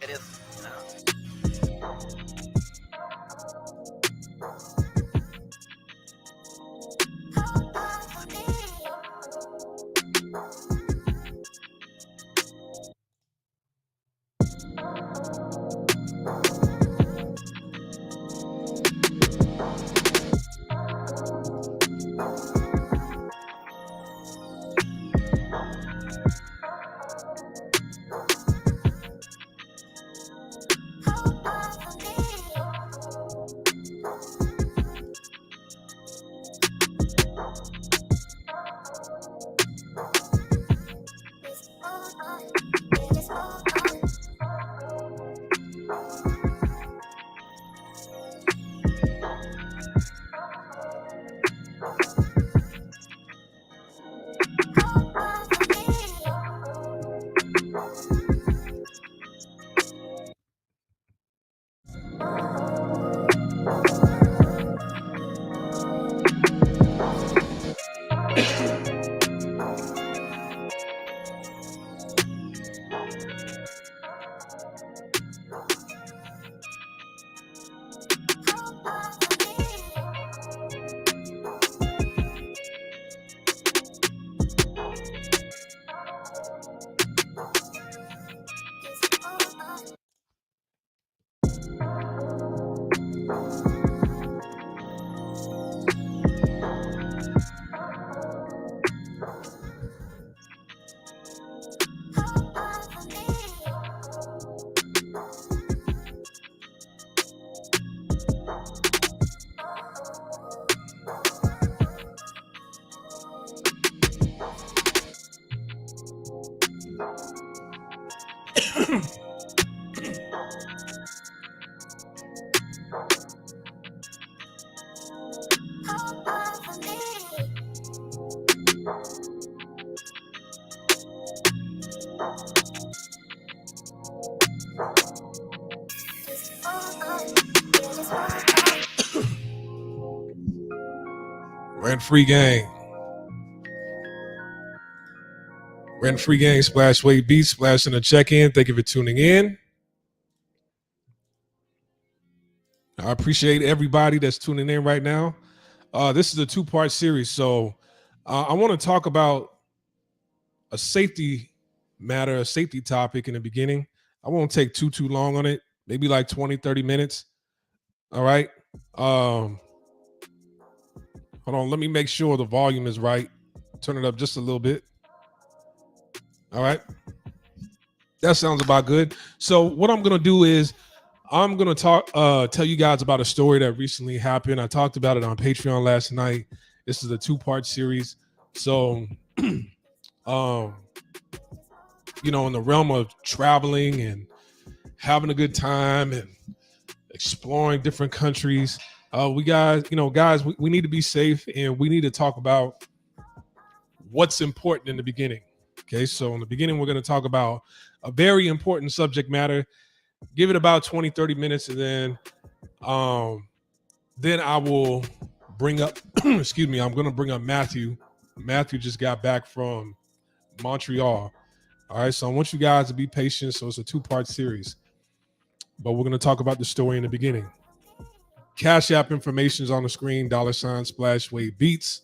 It is. Rent-free gang. Rent-free gang, Splash Wade Beats, Splash in the check-in. Thank you for tuning in. I appreciate everybody that's tuning in right now. This is a two-part series, so I want to talk about a safety matter, a safety topic in the beginning. I won't take too long on it, maybe like 20, 30 minutes. All right. Hold on, let me make sure the volume is right. Turn it up just a little bit. All right. That sounds about good. So what I'm going to do is I'm going to tell you guys about a story that recently happened. I talked about it on Patreon last night. This is a two-part series. So, in the realm of traveling and having a good time and exploring different countries, we need to be safe, and we need to talk about what's important in the beginning. Okay, so in the beginning, we're going to talk about a very important subject matter. Give it about 20, 30 minutes, and then I will bring up, excuse me, I'm going to bring up Matthew. Matthew just got back from Montreal. All right, so I want you guys to be patient. So it's a two-part series, but we're going to talk about the story in the beginning. Cash App information is on the screen, $ Splash Wade Beats.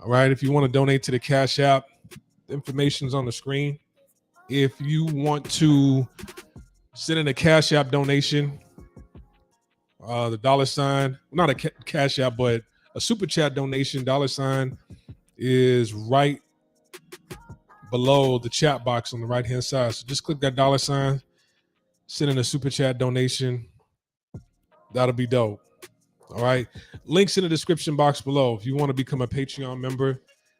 All right, if you want to donate to the Cash App, the information is on the screen. If you want to send in a Cash App donation, the $, not a Cash App, but a Super Chat donation, $ is right below the chat box on the right-hand side. So just click that $, send in a Super Chat donation. That'll be dope. All right. Links in the description box below. If you want to become a Patreon member,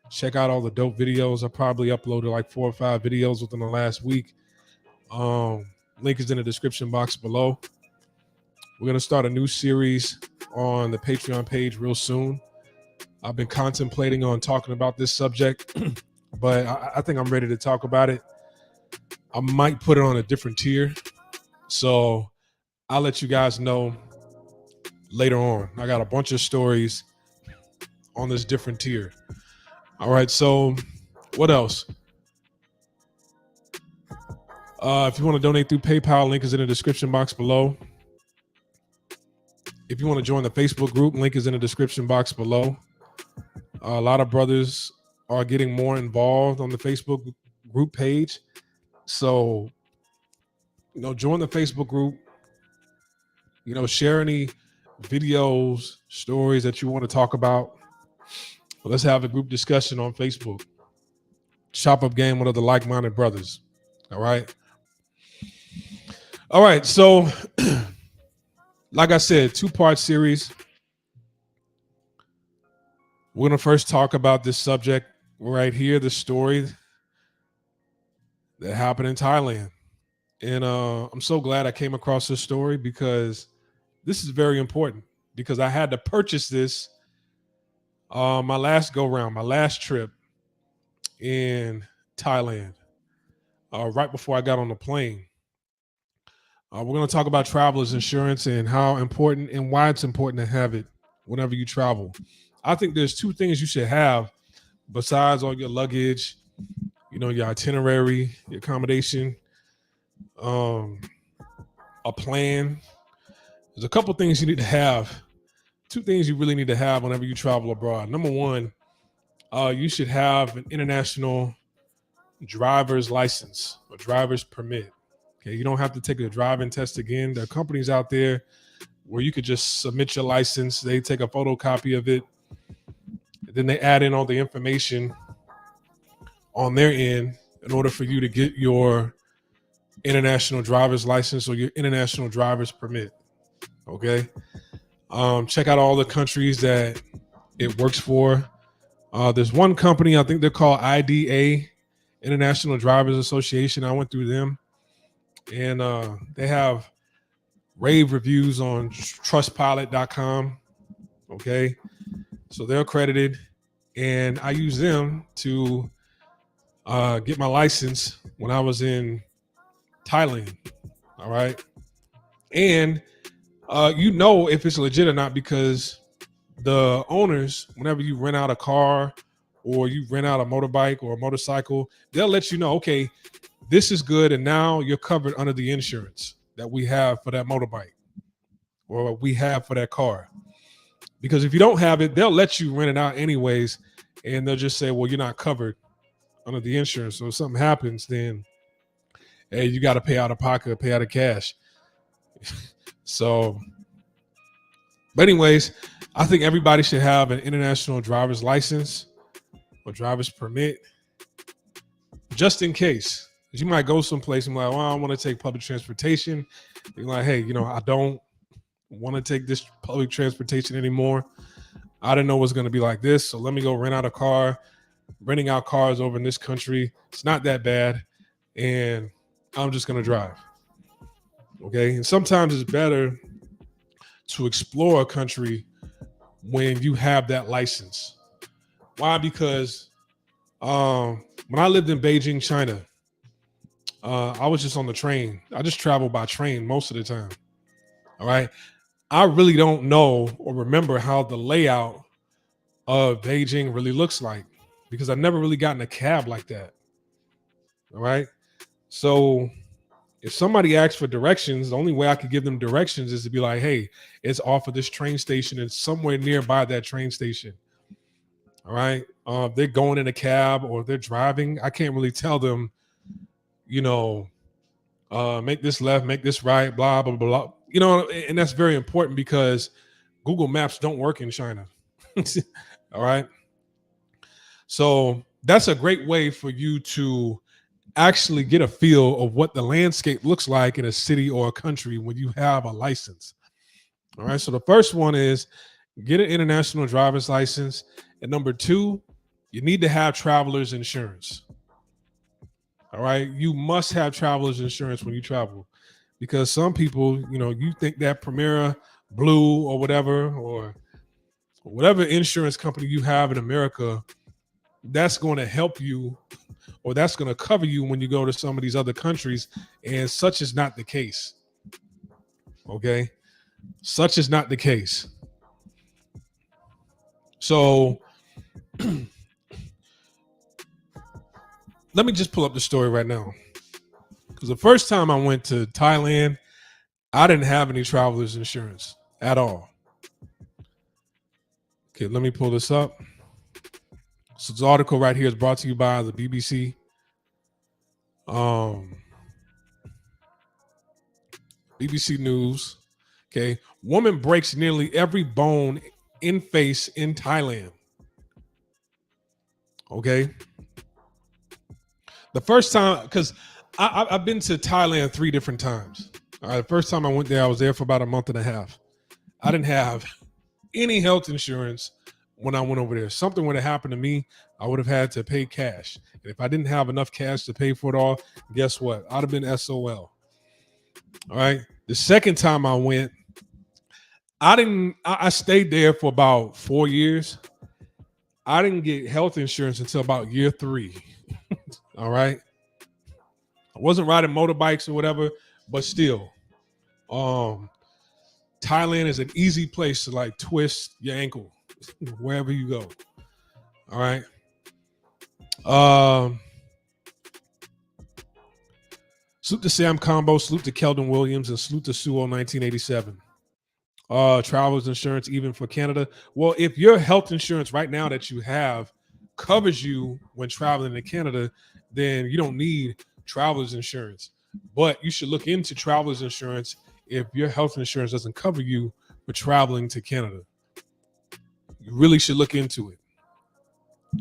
check out all the dope videos. I probably uploaded like 4 or 5 videos within the last week. Link is in the description box below. We're going to start a new series on the Patreon page real soon. I've been contemplating on talking about this subject, but I think I'm ready to talk about it. I might put it on a different tier. So I'll let you guys know later on. I got a bunch of stories on this different tier. All right, so what else? If you want to donate through PayPal, link is in the description box below. If you want to join the Facebook group, link is in the description box below. A lot of brothers are getting more involved on the Facebook group page. So, join the Facebook group. Share any videos, stories that you want to talk about. Let's have a group discussion on Facebook. Chop up game with other like-minded brothers. All right. All right. So, like I said, 2-part series. We're going to first talk about this subject right here, the story that happened in Thailand. And I'm so glad I came across this story because this is very important, because I had to purchase this my last go-round, my last trip in Thailand, right before I got on the plane. We're going to talk about traveler's insurance and how important and why it's important to have it whenever you travel. I think there's 2 things you should have besides all your luggage, your itinerary, your accommodation, a plan. There's a couple things you need to have. 2 things you really need to have whenever you travel abroad. Number 1, you should have an international driver's license or driver's permit. Okay, you don't have to take a driving test again. There are companies out there where you could just submit your license. They take a photocopy of it, and then they add in all the information on their end in order for you to get your international driver's license or your international driver's permit. Okay. Check out all the countries that it works for. There's one company, I think they're called IDA, International Drivers Association. I went through them, and they have rave reviews on trustpilot.com. Okay. So they're accredited, and I use them to get my license when I was in Thailand. All right. And if it's legit or not, because the owners, whenever you rent out a car or you rent out a motorbike or a motorcycle, they'll let you know, okay, this is good, and now you're covered under the insurance that we have for that motorbike or we have for that car. Because if you don't have it, they'll let you rent it out anyways, and they'll just say, well, you're not covered under the insurance. So if something happens, then hey, you got to pay out of pocket, pay out of cash. So, but anyways, I think everybody should have an international driver's license or driver's permit, just in case. You might go someplace and be like, well, I want to take public transportation. You're like, hey, I don't want to take this public transportation anymore. I didn't know it was going to be like this, so let me go rent out a car. Renting out cars over in this country, it's not that bad, and I'm just going to drive. Okay. And sometimes it's better to explore a country when you have that license. Why? Because when I lived in Beijing, China, I was just on the train. I just traveled by train most of the time. All right. I really don't know or remember how the layout of Beijing really looks like, because I've never really gotten a cab like that. All right. So if somebody asks for directions, the only way I could give them directions is to be like, hey, it's off of this train station and somewhere nearby that train station. All right. They're going in a cab or they're driving. I can't really tell them, make this left, make this right, blah, blah, blah. And that's very important because Google Maps don't work in China. All right. So that's a great way for you to actually get a feel of what the landscape looks like in a city or a country when you have a license. All right. So the first one is get an international driver's license. And number 2, you need to have traveler's insurance. All right. You must have traveler's insurance when you travel, because some people, you think that Primera Blue or whatever insurance company you have in America, that's going to help you or that's going to cover you when you go to some of these other countries. And such is not the case. Okay. Such is not the case. So let me just pull up the story right now. Because the first time I went to Thailand, I didn't have any traveler's insurance at all. Okay, let me pull this up. So this article right here is brought to you by the BBC. BBC News. Okay, woman breaks nearly every bone in face in Thailand. Okay. The first time, because I've been to Thailand 3 different times. All right, the first time I went there, I was there for about a month and a half. I didn't have any health insurance when I went over there. Something would have happened to me, I would have had to pay cash. And if I didn't have enough cash to pay for it all, guess what? I'd have been SOL. All right. The second time I went, I stayed there for about 4 years. I didn't get health insurance until about year 3. All right. I wasn't riding motorbikes or whatever, but still, Thailand is an easy place to like twist your ankle wherever you go. All right. Salute to Sam Combo, salute to Keldon Williams, and salute to Suo 1987. Travelers insurance even for Canada. Well, if your health insurance right now that you have covers you when traveling to Canada, then you don't need travelers insurance. But you should look into travelers insurance if your health insurance doesn't cover you for traveling to Canada. You really should look into it.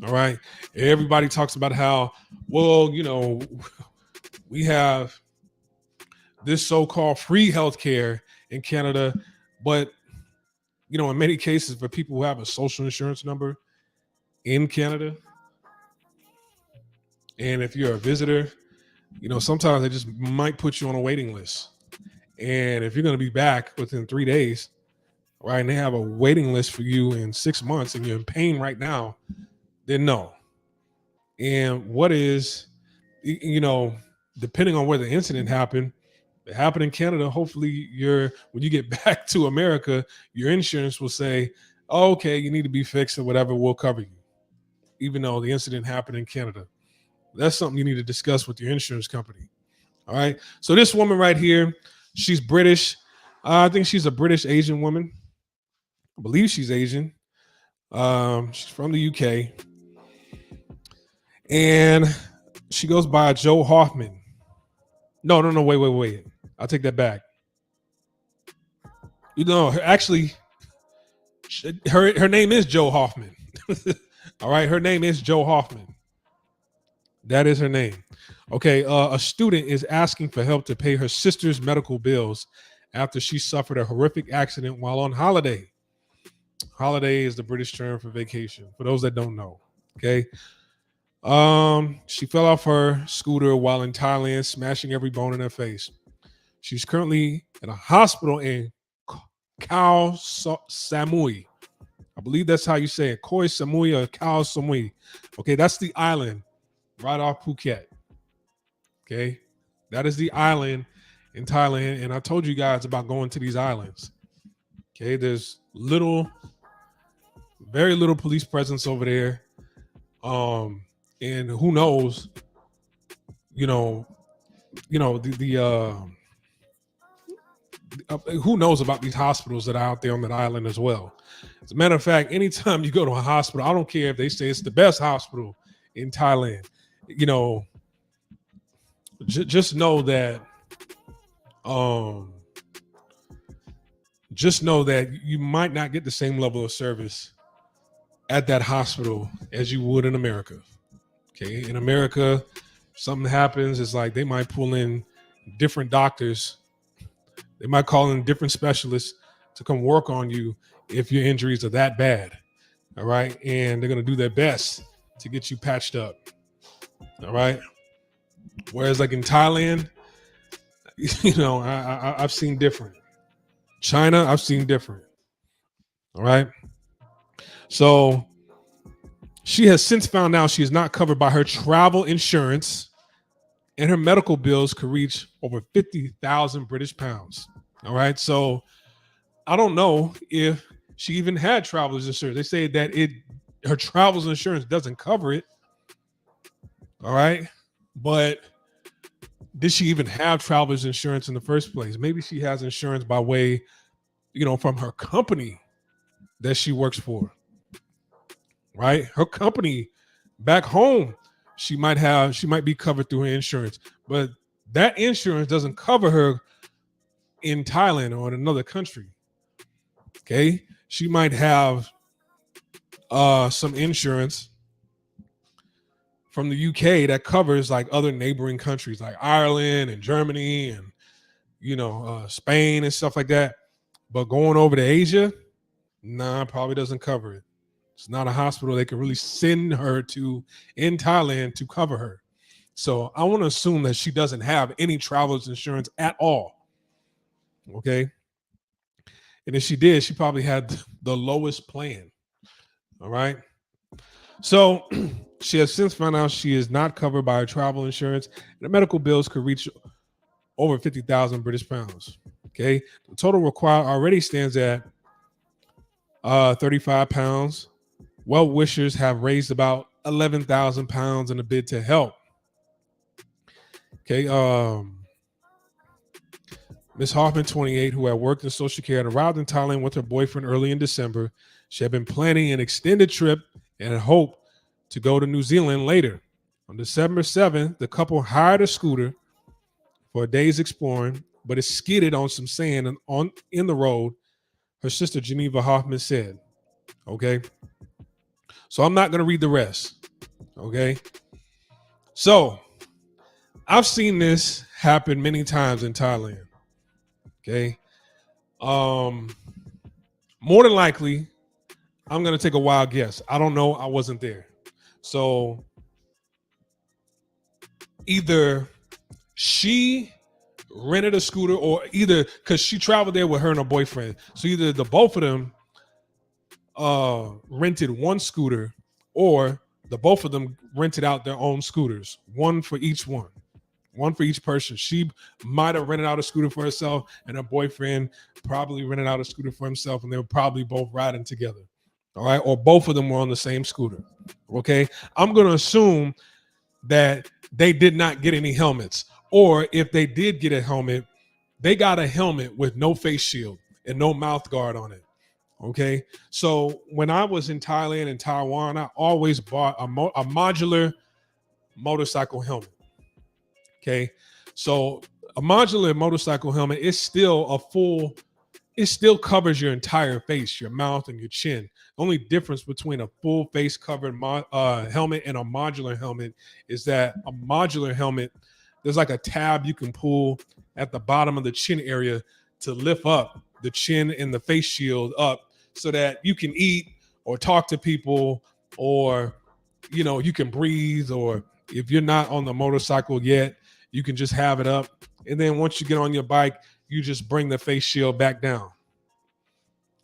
All right. Everybody talks about how, well, we have this so-called free healthcare in Canada, but in many cases for people who have a social insurance number in Canada, and if you're a visitor, sometimes they just might put you on a waiting list. And if you're going to be back within 3 days, right, and they have a waiting list for you in 6 months and you're in pain right now, then no. And what is, depending on where the incident happened, it happened in Canada. Hopefully when you get back to America, your insurance will say, oh, okay, you need to be fixed or whatever, we'll cover you. Even though the incident happened in Canada. That's something you need to discuss with your insurance company. All right. So this woman right here, she's British. I think she's a British Asian woman. I believe she's Asian. She's from the UK. And she goes by Joe Hoffman. No, wait. I'll take that back. Actually, her name is Joe Hoffman. All right, her name is Joe Hoffman. That is her name. Okay, a student is asking for help to pay her sister's medical bills after she suffered a horrific accident while on holiday. Holiday is the British term for vacation, for those that don't know. Okay. She fell off her scooter while in Thailand, smashing every bone in her face. She's currently in a hospital in Khao Samui. I believe that's how you say it. Khao Samui or Khao Samui. Okay, that's the island right off Phuket. Okay, that is the island in Thailand. And I told you guys about going to these islands. Okay, there's very little police presence over there. And who knows, who knows about these hospitals that are out there on that island as well. As a matter of fact, anytime you go to a hospital, I don't care if they say it's the best hospital in Thailand, just know that, you might not get the same level of service at that hospital as you would in America. Okay, in America, something happens, it's like they might pull in different doctors. They might call in different specialists to come work on you if your injuries are that bad. All right. And they're going to do their best to get you patched up. All right. Whereas like in Thailand, I've seen different. China, I've seen different. All right. So she has since found out she is not covered by her travel insurance, and her medical bills could reach over 50,000 British pounds. All right. So I don't know if she even had travelers insurance. They say that her travelers insurance doesn't cover it. All right. But did she even have travelers insurance in the first place? Maybe she has insurance by way, from her company that she works for. Right? Her company back home, she might be covered through her insurance, but that insurance doesn't cover her in Thailand or in another country. Okay? She might have some insurance from the UK that covers like other neighboring countries like Ireland and Germany and Spain and stuff like that. But going over to Asia, nah, probably doesn't cover it. It's not a hospital they can really send her to in Thailand to cover her. So I want to assume that she doesn't have any traveler's insurance at all. Okay. And if she did, she probably had the lowest plan. All right. So she has since found out she is not covered by her travel insurance, and the medical bills could reach over 50,000 British pounds. Okay. The total required already stands at 35 pounds. Well wishers have raised about 11,000 pounds in a bid to help. Okay. Miss Hoffman, 28, who had worked in social care, had arrived in Thailand with her boyfriend early in December. She had been planning an extended trip and had hoped to go to New Zealand later. On December 7th, the couple hired a scooter for a day's exploring, but it skidded on some sand in the road, her sister Geneva Hoffman said. Okay. So I'm not going to read the rest. Okay. So I've seen this happen many times in Thailand. Okay. More than likely, I'm going to take a wild guess. I don't know. I wasn't there. So either she rented a scooter or either because she traveled there with her and her boyfriend. So either the both of them rented one scooter or the both of them rented out their own scooters, one for each person. She might have rented out a scooter for herself and her boyfriend probably rented out a scooter for himself, and they were probably both riding together. All right. Or both of them were on the same scooter. Okay. I'm going to assume that they did not get any helmets, or if they did get a helmet, they got a helmet with no face shield and no mouth guard on it. Okay. So when I was in Thailand and Taiwan, I always bought a modular motorcycle helmet. Okay. So a modular motorcycle helmet is still it still covers your entire face, your mouth and your chin. The only difference between a full face covered helmet and a modular helmet is that a modular helmet, there's like a tab you can pull at the bottom of the chin area to lift up the chin and the face shield up so that you can eat or talk to people, or, you can breathe, or if you're not on the motorcycle yet, you can just have it up. And then once you get on your bike, you just bring the face shield back down.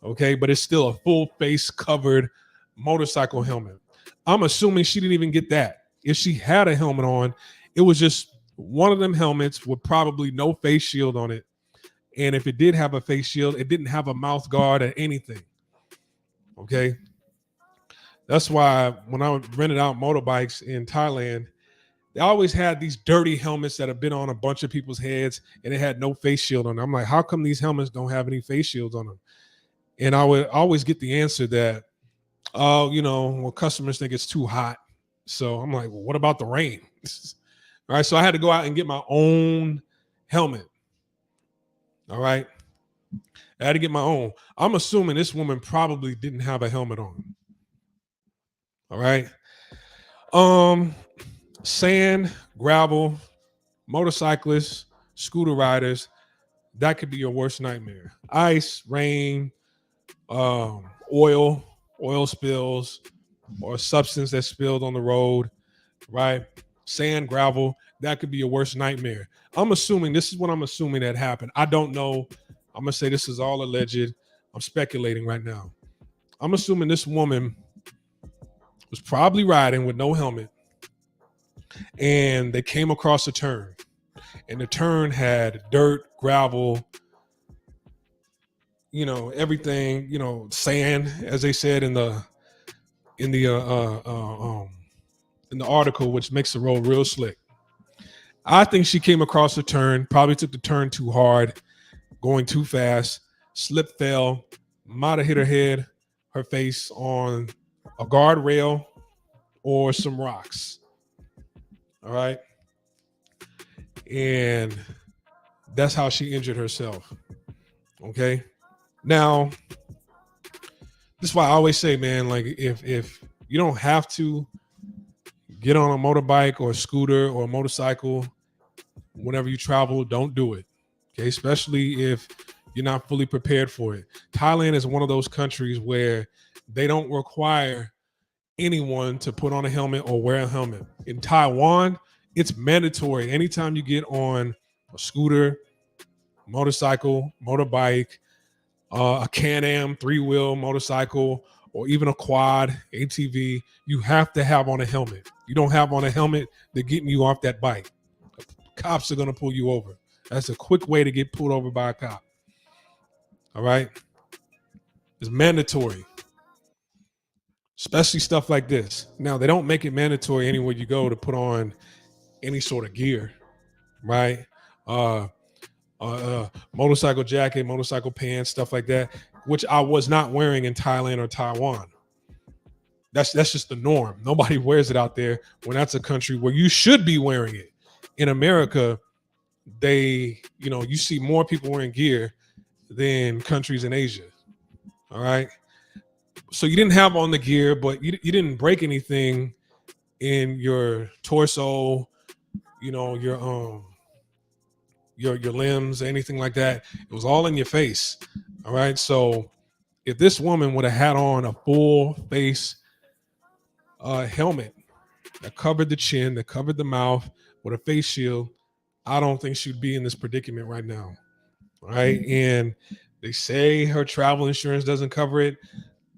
Okay, but it's still a full face covered motorcycle helmet. I'm assuming she didn't even get that. If she had a helmet on, it was just one of them helmets with probably no face shield on it. And if it did have a face shield, it didn't have a mouth guard or anything. Okay. That's why when I rented out motorbikes in Thailand, they always had these dirty helmets that have been on a bunch of people's heads and it had no face shield on them. I'm like, how come these helmets don't have any face shields on them? And I would always get the answer that, well, customers think it's too hot. So I'm like, well, what about the rain? All right. So I had to go out and get my own helmet. All right. I had to get my own. I'm assuming this woman probably didn't have a helmet on. All right. Sand, gravel, motorcyclists, scooter riders, that could be your worst nightmare. Ice, rain, oil spills, or substance that's spilled on the road, right? Sand, gravel, that could be your worst nightmare. I'm assuming this is what I'm assuming that happened. I don't know. I'm gonna say this is all alleged. I'm speculating right now. I'm assuming this woman was probably riding with no helmet, and they came across a turn, and the turn had dirt, gravel, everything, sand, as they said in the in the in the article, which makes the road real slick. I think she came across a turn, probably took the turn too hard, going too fast, slipped, fell, might have hit her head, her face on a guardrail or some rocks. All right. And that's how she injured herself. Okay. Now, this is why I always say, man, like if you don't have to get on a motorbike or a scooter or a motorcycle whenever you travel, don't do it. Okay. Especially if you're not fully prepared for it. Thailand is one of those countries where they don't require anyone to put on a helmet or wear a helmet. In Taiwan, it's mandatory. Anytime you get on a scooter, motorcycle, motorbike, a Can-Am 3-wheel motorcycle, or even a quad, ATV, you have to have on a helmet. You don't have on a helmet, they're getting you off that bike. Cops are going to pull you over. That's a quick way to get pulled over by a cop. All right? It's mandatory. Especially stuff like this. Now, they don't make it mandatory anywhere you go to put on any sort of gear, right? Motorcycle jacket, motorcycle pants, stuff like that, which I was not wearing in Thailand or Taiwan. That's just the norm. Nobody wears it out there when that's a country where you should be wearing it. In America, you see more people wearing gear than countries in Asia. All right. So you didn't have on the gear, but you didn't break anything in your torso, your limbs, anything like that. It was all in your face. All right. So if this woman would have had on a full face helmet that covered the chin, that covered the mouth with a face shield, I don't think she'd be in this predicament right now. All right. And they say her travel insurance doesn't cover it.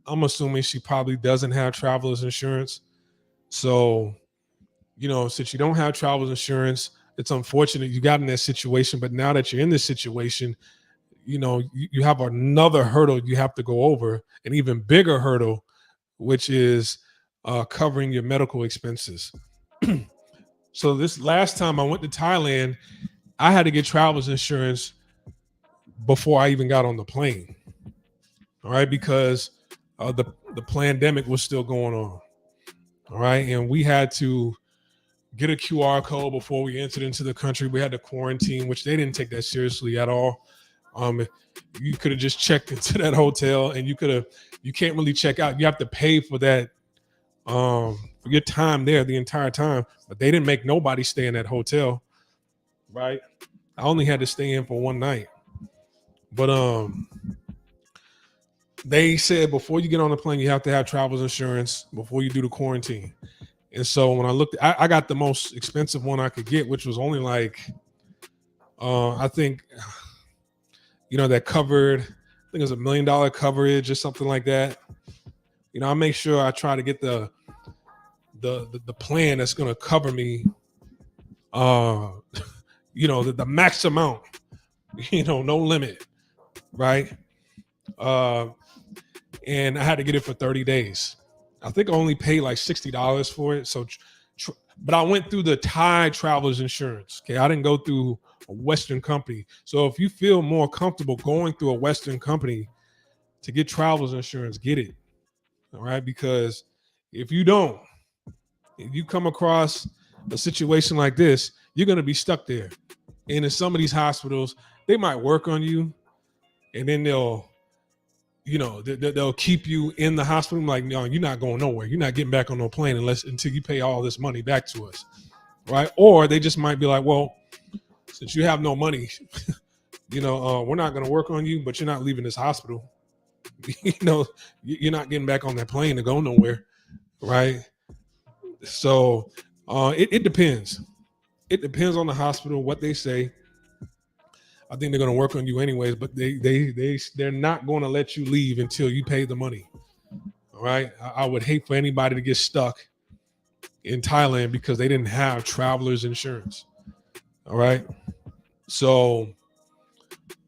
I'm assuming she probably doesn't have traveler's insurance. So, since you don't have traveler's insurance, it's unfortunate you got in that situation. But now that you're in this situation, you have another hurdle you have to go over, an even bigger hurdle, which is covering your medical expenses. So this last time I went to Thailand, I had to get traveler's insurance before I even got on the plane. All right, because the pandemic was still going on. All right, and we had to get a QR code before we entered into the country. We had to quarantine, which they didn't take that seriously at all. You could have just checked into that hotel, and you can't really check out. You have to pay for that for your time there the entire time. But they didn't make nobody stay in that hotel, right? I only had to stay in for one night. But they said before you get on the plane, you have to have traveler's insurance before you do the quarantine. And so when I looked, I got the most expensive one I could get, which was only like, I think, that covered, I think it was $1 million coverage or something like that. I make sure I try to get the plan that's going to cover me, the max amount, no limit, right? And I had to get it for 30 days. I think I only paid like $60 for it. So, but I went through the Thai traveler's insurance. Okay. I didn't go through a Western company. So if you feel more comfortable going through a Western company to get traveler's insurance, get it. All right. Because if you don't, if you come across a situation like this, you're going to be stuck there. And in some of these hospitals, they might work on you and then they'll keep you in the hospital. I'm like, no, you're not going nowhere. You're not getting back on no plane until you pay all this money back to us, right? Or they just might be like, well, since you have no money, we're not going to work on you, but you're not leaving this hospital. You're not getting back on that plane to go nowhere, right? So it depends. It depends on the hospital, what they say. I think they're going to work on you anyways, but they're not going to let you leave until you pay the money. All right. I would hate for anybody to get stuck in Thailand because they didn't have travelers insurance. All right. So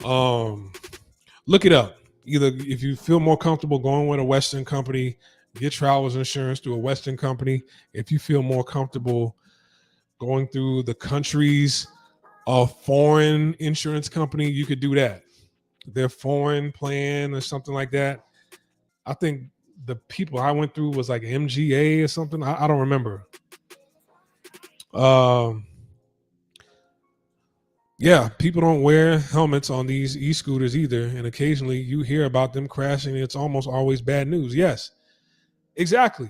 look it up. Either if you feel more comfortable going with a Western company, get travelers insurance through a Western company. If you feel more comfortable going through the country's foreign insurance company, you could do that. Their foreign plan or something like that. I think the people I went through was like MGA or something. I don't remember. Yeah, people don't wear helmets on these e-scooters either. And occasionally you hear about them crashing. It's almost always bad news. Yes, exactly.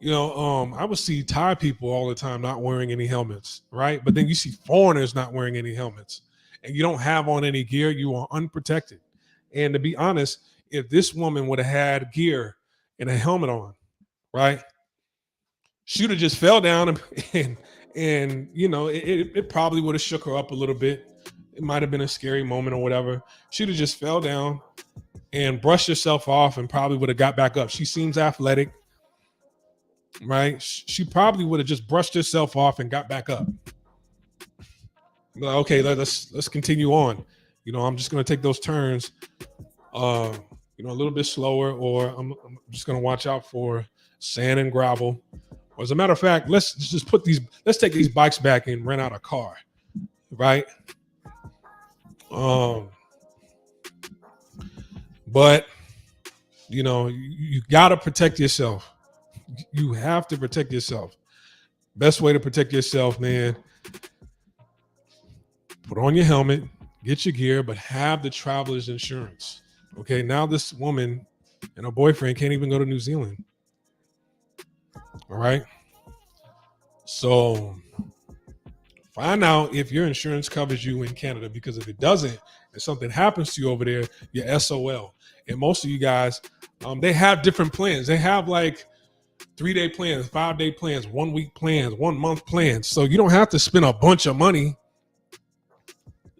I would see Thai people all the time not wearing any helmets, right? But then you see foreigners not wearing any helmets and you don't have on any gear, you are unprotected. And to be honest, if this woman would have had gear and a helmet on, right, she would have just fell down and it probably would have shook her up a little bit. It might have been a scary moment or whatever. She'd have just fell down and brushed herself off and probably would have got back up. She seems athletic, right? She probably would have just brushed herself off and got back up. Okay, let's continue on. I'm just going to take those turns, a little bit slower, or I'm just going to watch out for sand and gravel. Or as a matter of fact, let's take these bikes back and rent out a car, right? But you got to protect yourself. You have to protect yourself. Best way to protect yourself, man, put on your helmet, get your gear, but have the traveler's insurance. Okay, now this woman and her boyfriend can't even go to New Zealand. All right. So find out if your insurance covers you in Canada, because if it doesn't, and something happens to you over there, you're SOL. And most of you guys, they have different plans. They have like 3-day plans, 5-day plans, 1-week plans, 1-month plans. So you don't have to spend a bunch of money,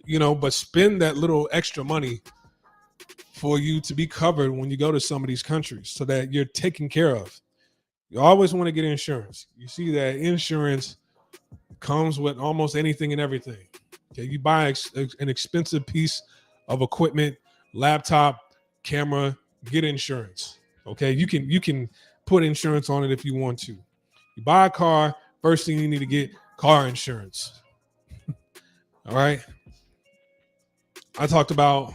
but spend that little extra money for you to be covered when you go to some of these countries so that you're taken care of. You always want to get insurance. You see that insurance comes with almost anything and everything. Okay, you buy an expensive piece of equipment, laptop, camera, get insurance. Okay, you can put insurance on it if you want to. You buy a car, first thing you need to get car insurance. All right. I talked about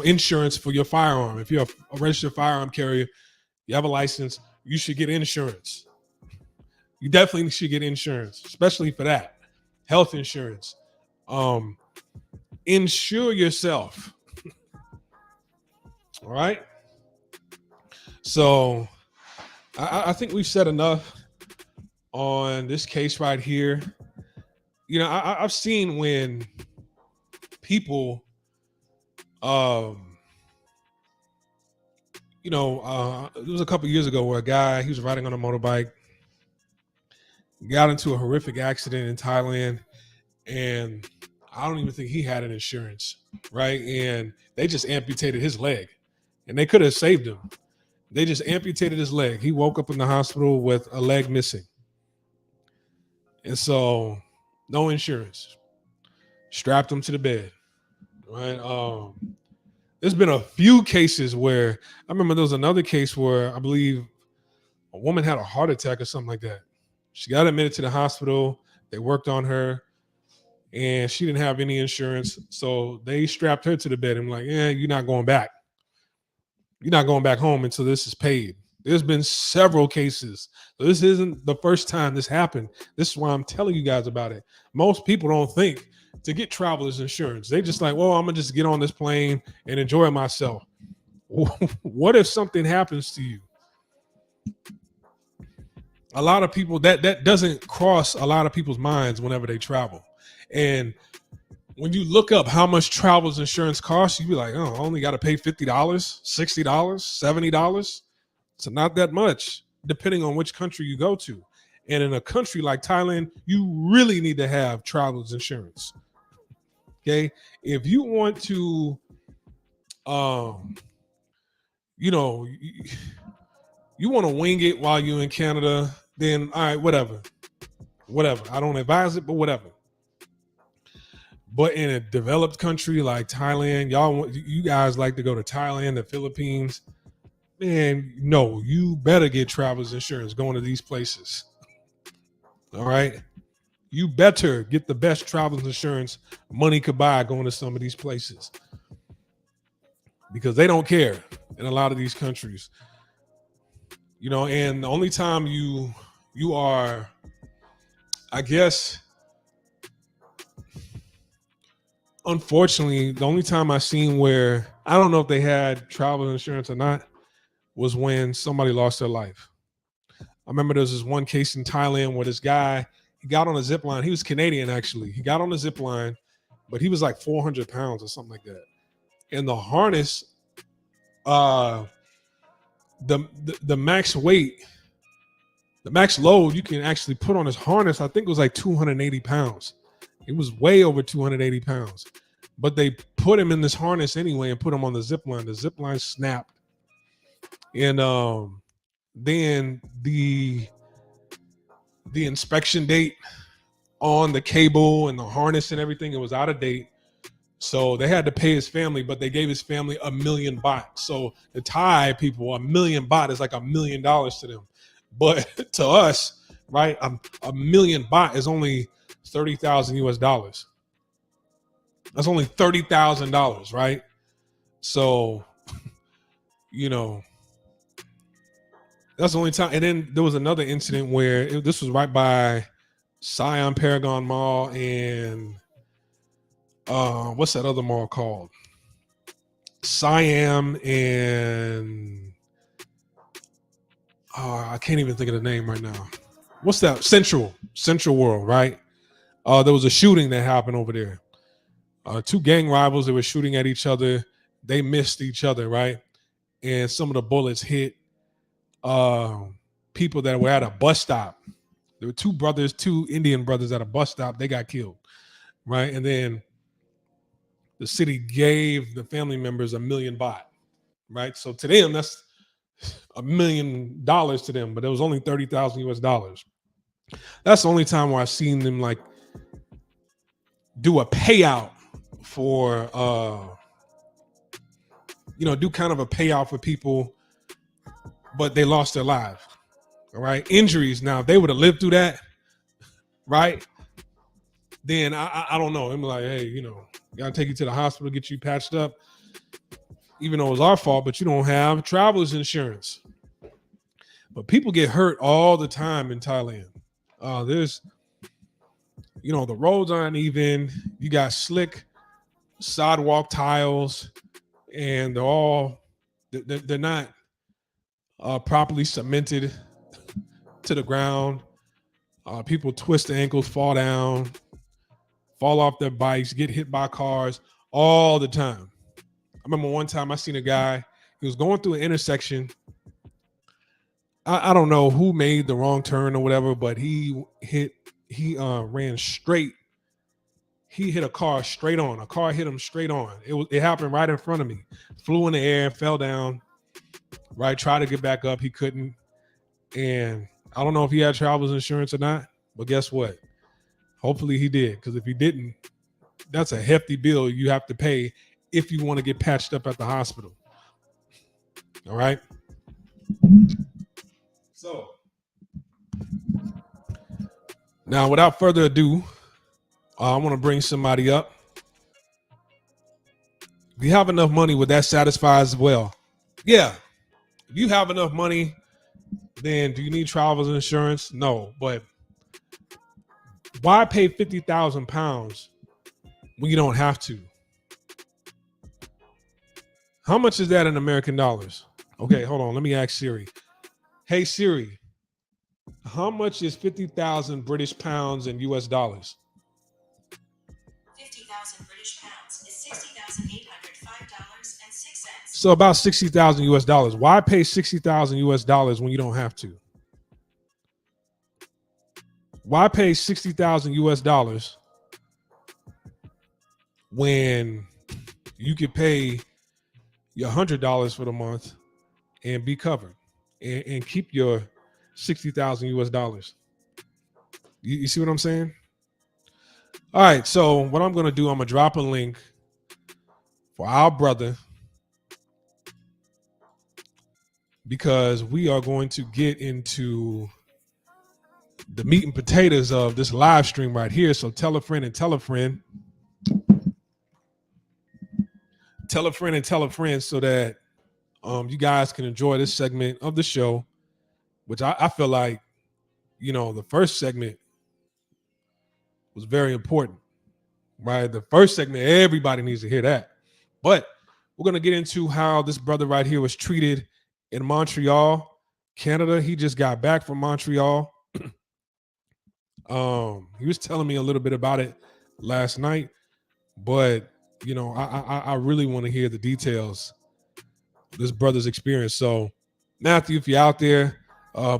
insurance for your firearm. If you're a registered firearm carrier, you have a license, you should get insurance. You definitely should get insurance, especially for that. Health insurance. Insure yourself. All right. So I think we've said enough on this case right here. I've seen when people, it was a couple years ago where a guy, he was riding on a motorbike, got into a horrific accident in Thailand, and I don't even think he had an insurance, right? And they just amputated his leg, and they could have saved him. They just amputated his leg. He woke up in the hospital with a leg missing. And so no insurance. Strapped him to the bed, right? There's been a few cases where, I remember there was another case where I believe a woman had a heart attack or something like that. She got admitted to the hospital. They worked on her, and she didn't have any insurance. So they strapped her to the bed and like, you're not going back. You're not going back home until this is paid. There's been several cases. So this isn't the first time this happened. This is why I'm telling you guys about it. Most people don't think to get traveler's insurance. They just like, well, I'm going to just get on this plane and enjoy myself. What if something happens to you? A lot of people, that doesn't cross a lot of people's minds whenever they travel. And when you look up how much travel's insurance costs, you be like, oh, I only got to pay $50, $60, $70. So not that much, depending on which country you go to. And in a country like Thailand, you really need to have travelers insurance. Okay. If you want to, you know, you want to wing it while you're in Canada, then all right, whatever. I don't advise it, but whatever. But in a developed country like Thailand, you guys like to go to Thailand, the Philippines, man, no, you better get travelers insurance going to these places. All right. You better get the best travelers insurance money could buy going to some of these places, because they don't care in a lot of these countries. And the only time you are, I guess, unfortunately, the only time I seen where I don't know if they had travel insurance or not was when somebody lost their life. I remember there was this one case in Thailand where this guy, he got on a zip line. He was Canadian, actually. He got on a zip line, but he was like 400 pounds or something like that. And the harness, the max weight, the max load you can actually put on his harness, I think it was like 280 pounds. It was way over 280 pounds. But they put him in this harness anyway and put him on the zip line. The zip line snapped. And then the inspection date on the cable and the harness and everything, it was out of date. So they had to pay his family, but they gave his family $1 million baht. So the Thai people, $1 million baht is like $1 million to them. But to us, right, $1 million baht is only 30,000 US dollars. That's only $30,000, right? So, that's the only time. And then there was another incident where this was right by Siam Paragon Mall and what's that other mall called? Siam and I can't even think of the name right now. What's that? Central World, right? There was a shooting that happened over there. Two gang rivals, they were shooting at each other. They missed each other, right? And some of the bullets hit people that were at a bus stop. There were two Indian brothers at a bus stop. They got killed, right? And then the city gave the family members $1 million baht, right? So to them, that's $1 million to them, but it was only 30,000 US dollars. That's the only time where I've seen them like do a payout for, do kind of a payout for people, but they lost their lives. All right. Injuries. Now, if they would have lived through that, right? Then I don't know. I'm like, hey, gotta take you to the hospital, get you patched up, even though it was our fault, but you don't have travelers insurance. But people get hurt all the time in Thailand. There's, the roads aren't even. You got slick sidewalk tiles, and they're not properly cemented to the ground. People twist their ankles, fall down, fall off their bikes, get hit by cars all the time. I remember one time I seen a guy, he was going through an intersection. I don't know who made the wrong turn or whatever, but he ran straight. He hit a car straight on. A car hit him straight on. It happened right in front of me. Flew in the air, fell down, right? Tried to get back up. He couldn't. And I don't know if he had travelers insurance or not, but guess what? Hopefully he did, because if he didn't, that's a hefty bill you have to pay if you want to get patched up at the hospital. All right? So, now without further ado, I want to bring somebody up. If you have enough money, would that satisfy as well? Yeah. If you have enough money, then do you need travelers insurance? No, but why pay 50,000 pounds when you don't have to? How much is that in American dollars? Okay, hold on. Let me ask Siri. Hey, Siri, how much is 50,000 British pounds in US dollars? 50,000 British pounds is $60,805.06. So about 60,000 US dollars. Why pay 60,000 US dollars when you don't have to? Why pay 60,000 US dollars when you could pay your $100 for the month and be covered and keep your 60,000 US dollars? You see what I'm saying? All right. So what I'm gonna do, I'm gonna drop a link for our brother because we are going to get into the meat and potatoes of this live stream right here. So tell a friend and tell a friend. Tell a friend and tell a friend so that you guys can enjoy this segment of the show, which I feel like, the first segment was very important, right? The first segment, everybody needs to hear that. But we're going to get into how this brother right here was treated in Montreal, Canada. He just got back from Montreal. He was telling me a little bit about it last night, but I really want to hear the details of this brother's experience. So, Matthew, if you're out there,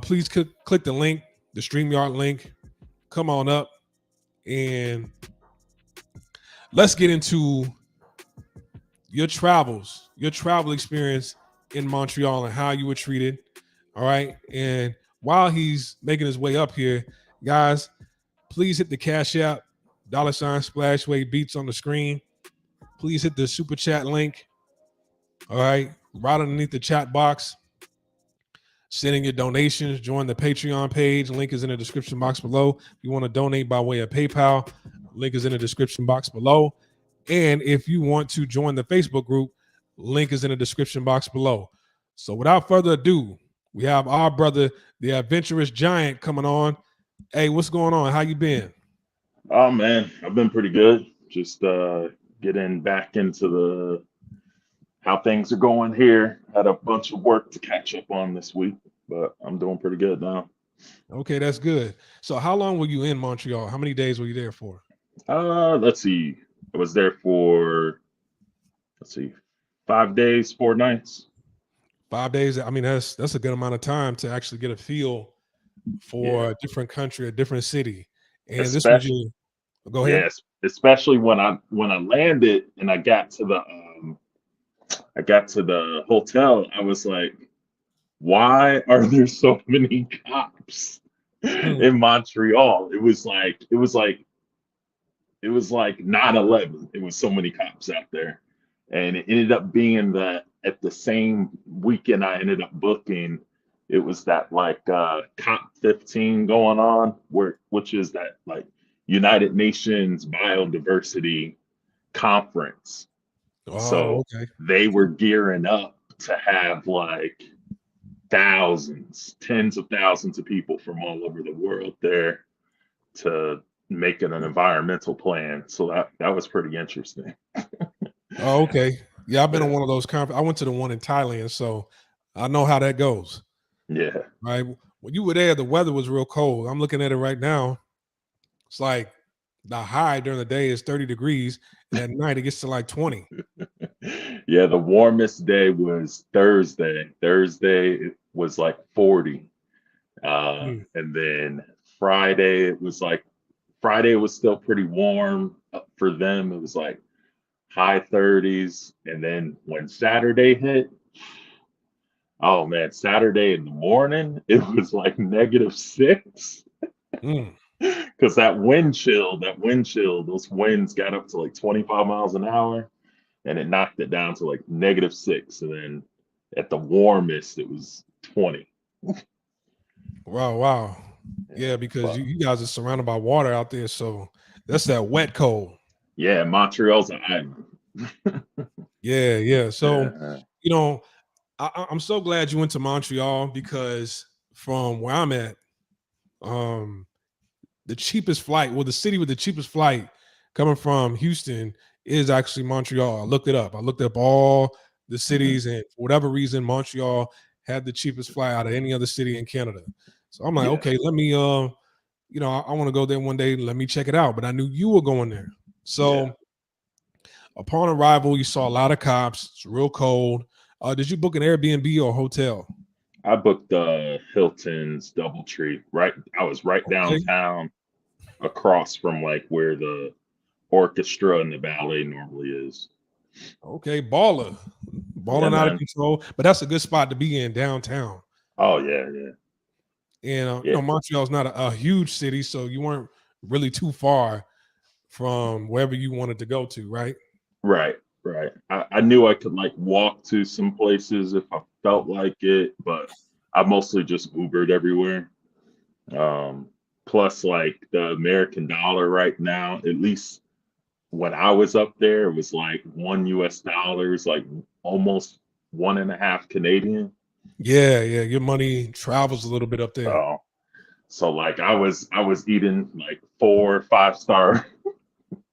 please click the link, the StreamYard link. Come on up and let's get into your travel experience in Montreal and how you were treated. All right. And while he's making his way up here, guys, please hit the Cash App, $Splashway Beats on the screen. Please hit the super chat link. All right. Right underneath the chat box. Send in your donations. Join the Patreon page. Link is in the description box below. If you want to donate by way of PayPal, link is in the description box below. And if you want to join the Facebook group, link is in the description box below. So without further ado, we have our brother, the adventurous giant, coming on. Hey, what's going on? How you been? Oh man, I've been pretty good. Just getting back into the how things are going here. Had a bunch of work to catch up on this week, but I'm doing pretty good now. Okay, that's good. So how long were you in Montreal? How many days were you there for? Let's see. I was there for 5 days, 4 nights. 5 days. I mean, that's a good amount of time to actually get a feel for Yeah, a different country, a different city. And this was especially your go ahead. yes, especially when I landed and I got to the hotel. I was like, why are there so many cops Hmm. in Montreal? It was like 9/11. It was so many cops out there. And it ended up being that at the same weekend I ended up booking, it was that like COP 15 going on, which is that like United Nations biodiversity conference. Oh, So okay. they were gearing up to have like thousands, tens of thousands of people from all over the world there to make it an environmental plan. So that was pretty interesting. Oh, okay. Yeah, I've been on Yeah. one of those conferences. I went to the one in Thailand, so I know how that goes. Yeah. Right. When you were there, the weather was real cold. I'm looking at it right now. It's like the high during the day is 30 degrees, and at night it gets to like 20. Yeah, the warmest day was Thursday. Thursday it was like 40. Mm. And then Friday it was like Friday was still pretty warm for them. It was like high 30s. And then when Saturday hit, oh man, Saturday in the morning, it was like -6. Mm. Because that wind chill, those winds got up to like 25 miles an hour and it knocked it down to like -6. And then at the warmest, it was 20. Wow, wow. Yeah. Yeah, because But you guys are surrounded by water out there, so that's that wet cold. yeah, Montreal's an island. Yeah, yeah. So, Yeah. you know, I'm so glad you went to Montreal because from where I'm at, um, the cheapest flight, well, the city with the cheapest flight coming from Houston is actually Montreal. I looked it up. I looked up all the Mhm. cities, and for whatever reason, Montreal had the cheapest flight out of any other city in Canada. So I'm like, Yeah. okay, let me, I want to go there one day. Let me check it out. But I knew you were going there. Yeah. So upon arrival, you saw a lot of cops. It's real cold. Did you book an Airbnb or hotel? I booked the Hilton's DoubleTree. Right, I was right Okay. downtown, across from like where the orchestra and the ballet normally is. Okay. Baller. Yeah, Balling out of man. control. But that's a good spot to be in downtown. Oh yeah, yeah, And yeah. Montreal is not a huge city, so you weren't really too far from wherever you wanted to go to, right? Right, right. I knew I could like walk to some places if I felt like it, but I mostly just Ubered everywhere. Um, Plus, like the American dollar right now, at least when I was up there, it was like $1 is like almost one and a half Canadian. Yeah, yeah. Your money travels a little bit up there. So, so like I was eating like 4 or 5 star,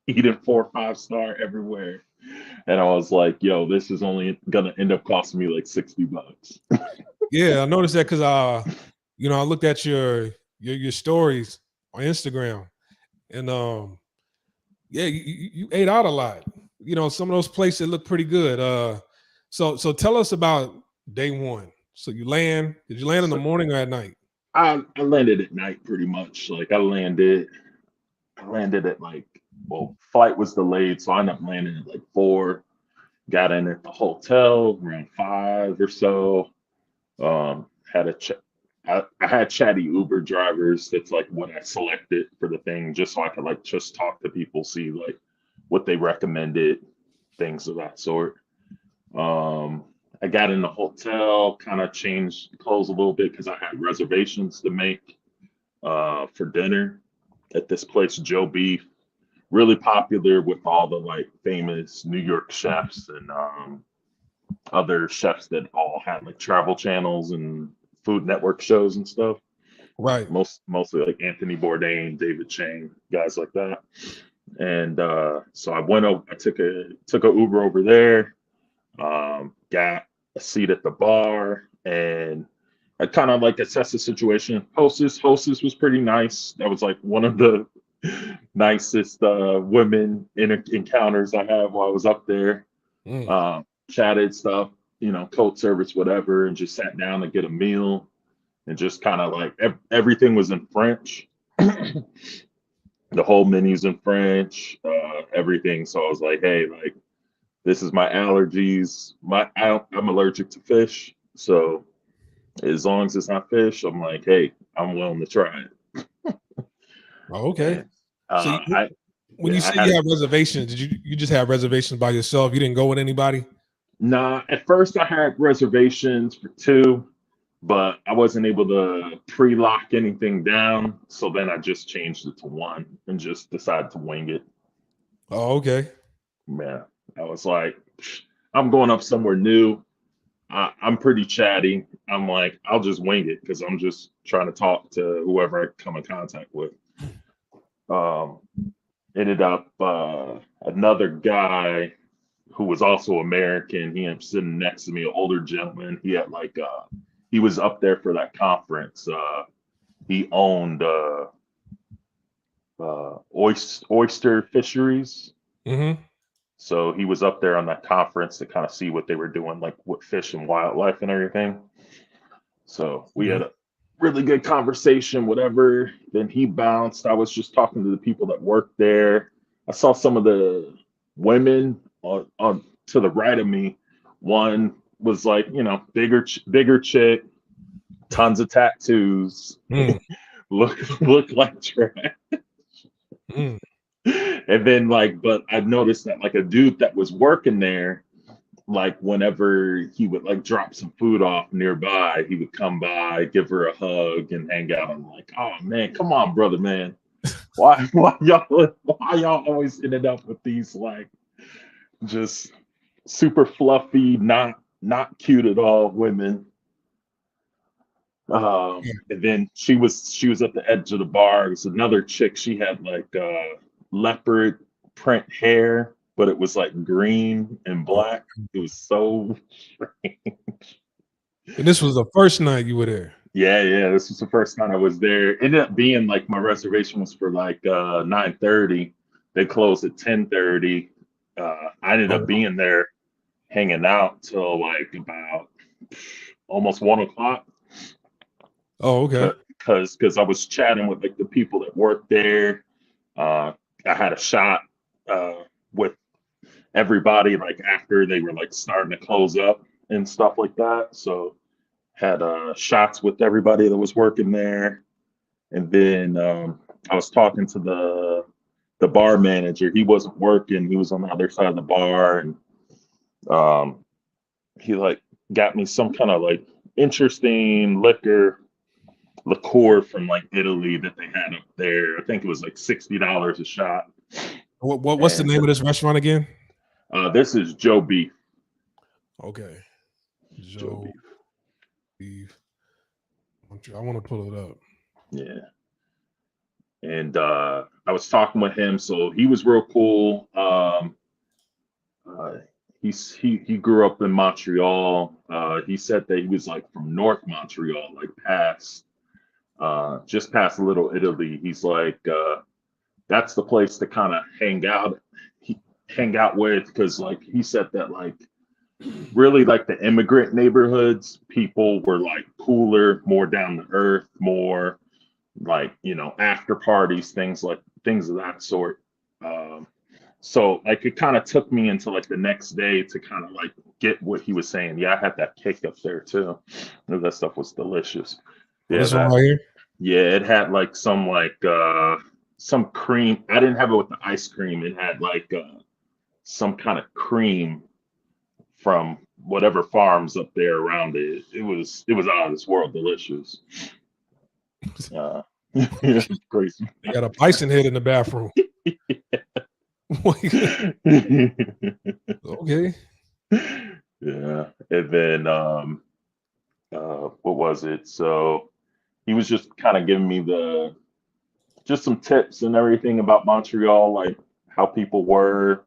eating 4 or 5 star everywhere. And I was like, yo, this is only gonna end up costing me like $60. Yeah, I noticed that because I looked at your stories on Instagram, and yeah, you ate out a lot. Some of those places look pretty good. So tell us about day one. So did you land in the So morning or at night? I landed at night pretty much. Like I landed at like, well, flight was delayed, so I ended up landing at like 4. Got in at the hotel around 5 or so. Had a I had chatty Uber drivers. That's like what I selected for the thing, just so I could like just talk to people, see like what they recommended, things of that sort. Um, I got in the hotel, kind of changed clothes a little bit because I had reservations to make for dinner at this place, Joe Beef. Really popular with all the like famous New York chefs and other chefs that all had like travel channels and Food Network shows and stuff. Right. Mostly like Anthony Bourdain, David Chang, guys like that. And so I went over. I took a Uber over there. Got a seat at the bar, and I kind of like assessed the situation. Hostess was pretty nice. That was like one of the nicest women encounters I had while I was up there. Mm. Chatted stuff, coat service, whatever, and just sat down to get a meal, and just kind of like everything was in French. The whole menu's in French, everything. So I was like, hey, like this is my allergies. I'm allergic to fish, so as long as it's not fish, I'm like, hey, I'm willing to try it. Oh, okay. And So I when you yeah, I say had you have reservations, did you just have reservations by yourself? You didn't go with anybody? nah. At first, I had reservations for 2, but I wasn't able to pre-lock anything down. So then I just changed it to 1 and just decided to wing it. Oh, okay. Man, I was like, I'm going up somewhere new. I'm pretty chatty. I'm like, I'll just wing it because I'm just trying to talk to whoever I come in contact with. Um, Ended up another guy who was also American. He was sitting next to me, an older gentleman. He had like he was up there for that conference. He owned oyster fisheries. Mm-hmm. So he was up there on that conference to kind of see what they were doing, like with fish and wildlife and everything. So we had a really good conversation, whatever. Then he bounced. I was just talking to the people that worked there. I saw some of the women on to the right of me. One was like, bigger chick, tons of tattoos, Mm, look like trash. mm. And then like, but I noticed that like a dude that was working there, like whenever he would like drop some food off nearby, he would come by, give her a hug, and hang out. I'm like, oh man, come on, brother, man. Why y'all always ended up with these like just super fluffy, not cute at all women? And then she was at the edge of the bar. It was another chick. She had like leopard print hair, but it was like green and Oh, black. It was so strange. and this was the first night you were there. Yeah, yeah. This was the first time I was there. It ended up being like my reservation was for like 9:30. They closed at 10:30. I ended up Oh, being there hanging out till like about almost 1 o'clock. Oh, okay. because I was chatting with like the people that worked there. I had a shot with everybody like after they were like starting to close up and stuff like that. So had shots with everybody that was working there, and then I was talking to the bar manager. He wasn't working; he was on the other side of the bar, and um, he like got me some kind of like interesting liqueur from like Italy that they had up there. I think it was like $60 a shot. What's the And name of this restaurant again? this is Joe Beef. Okay. Joe Joe Beef. Beef. I want to pull it up. Yeah. And I was talking with him, so he was real cool. Uh, he grew up in Montreal. He said that he was like from North Montreal, like past just past Little Italy. He's like that's the place to kind of hang out with because like he said that like really like the immigrant neighborhoods, people were like cooler, more down to earth, more like after parties, things of that sort. Um, so like it kind of took me into like the next day to kind of like get what he was saying. Yeah, I had that cake up there too. That stuff was delicious. Oh, Yeah, this one that right here. yeah, it had like some cream. I didn't have it with the ice cream. It had like some kind of cream from whatever farms up there around it. It was out of this world delicious. Uh, crazy. They got a bison head in the bathroom. Okay. Yeah, and then what was it? So he was just kind of giving me the just some tips and everything about Montreal, like how people were,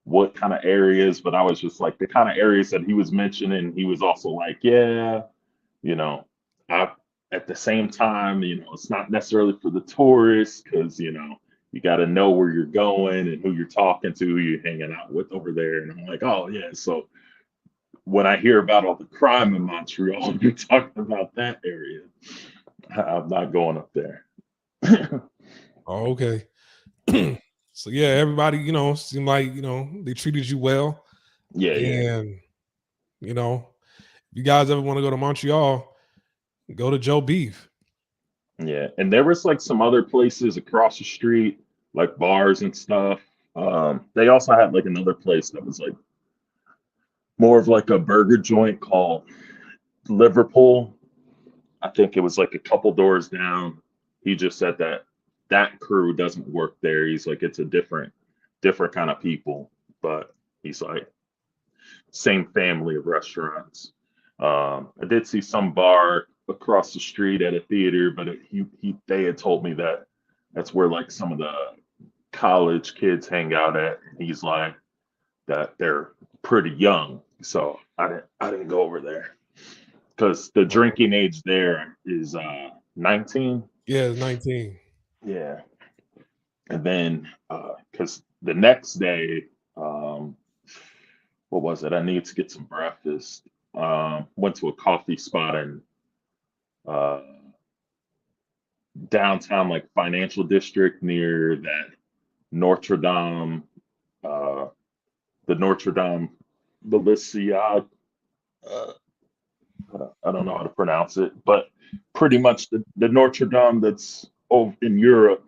what kind of areas. But I was just like the kind of areas that he was mentioning. He was also like, yeah, you know, I at the same time, it's not necessarily for the tourists because you got to know where you're going and who you're talking to, who you're hanging out with over there. And I'm like, oh yeah. So when I hear about all the crime in Montreal, you're talking about that area. I'm not going up there. Oh, okay. So yeah, everybody, seemed like, they treated you well. Yeah, yeah, And, if you guys ever want to go to Montreal, go to Joe Beef. yeah. And there was like some other places across the street, like bars and stuff. They also had like another place that was like more of like a burger joint called Liverpool. I think it was like a couple doors down. He just said that that crew doesn't work there. He's like it's a different kind of people, but he's like same family of restaurants. I did see some bar across the street at a theater, but they had told me that that's where like some of the college kids hang out at. He's like that they're pretty young, so I didn't go over there because the drinking age there is 19. Yeah, it's 19. Yeah, and then because the next day, um, what was it? I needed to get some breakfast. Went to a coffee spot in uh, downtown, like financial district near that Notre Dame, uh, the Notre Dame Belliciade. Uh, I don't know how to pronounce it, but pretty much the Notre Dame that's over in Europe,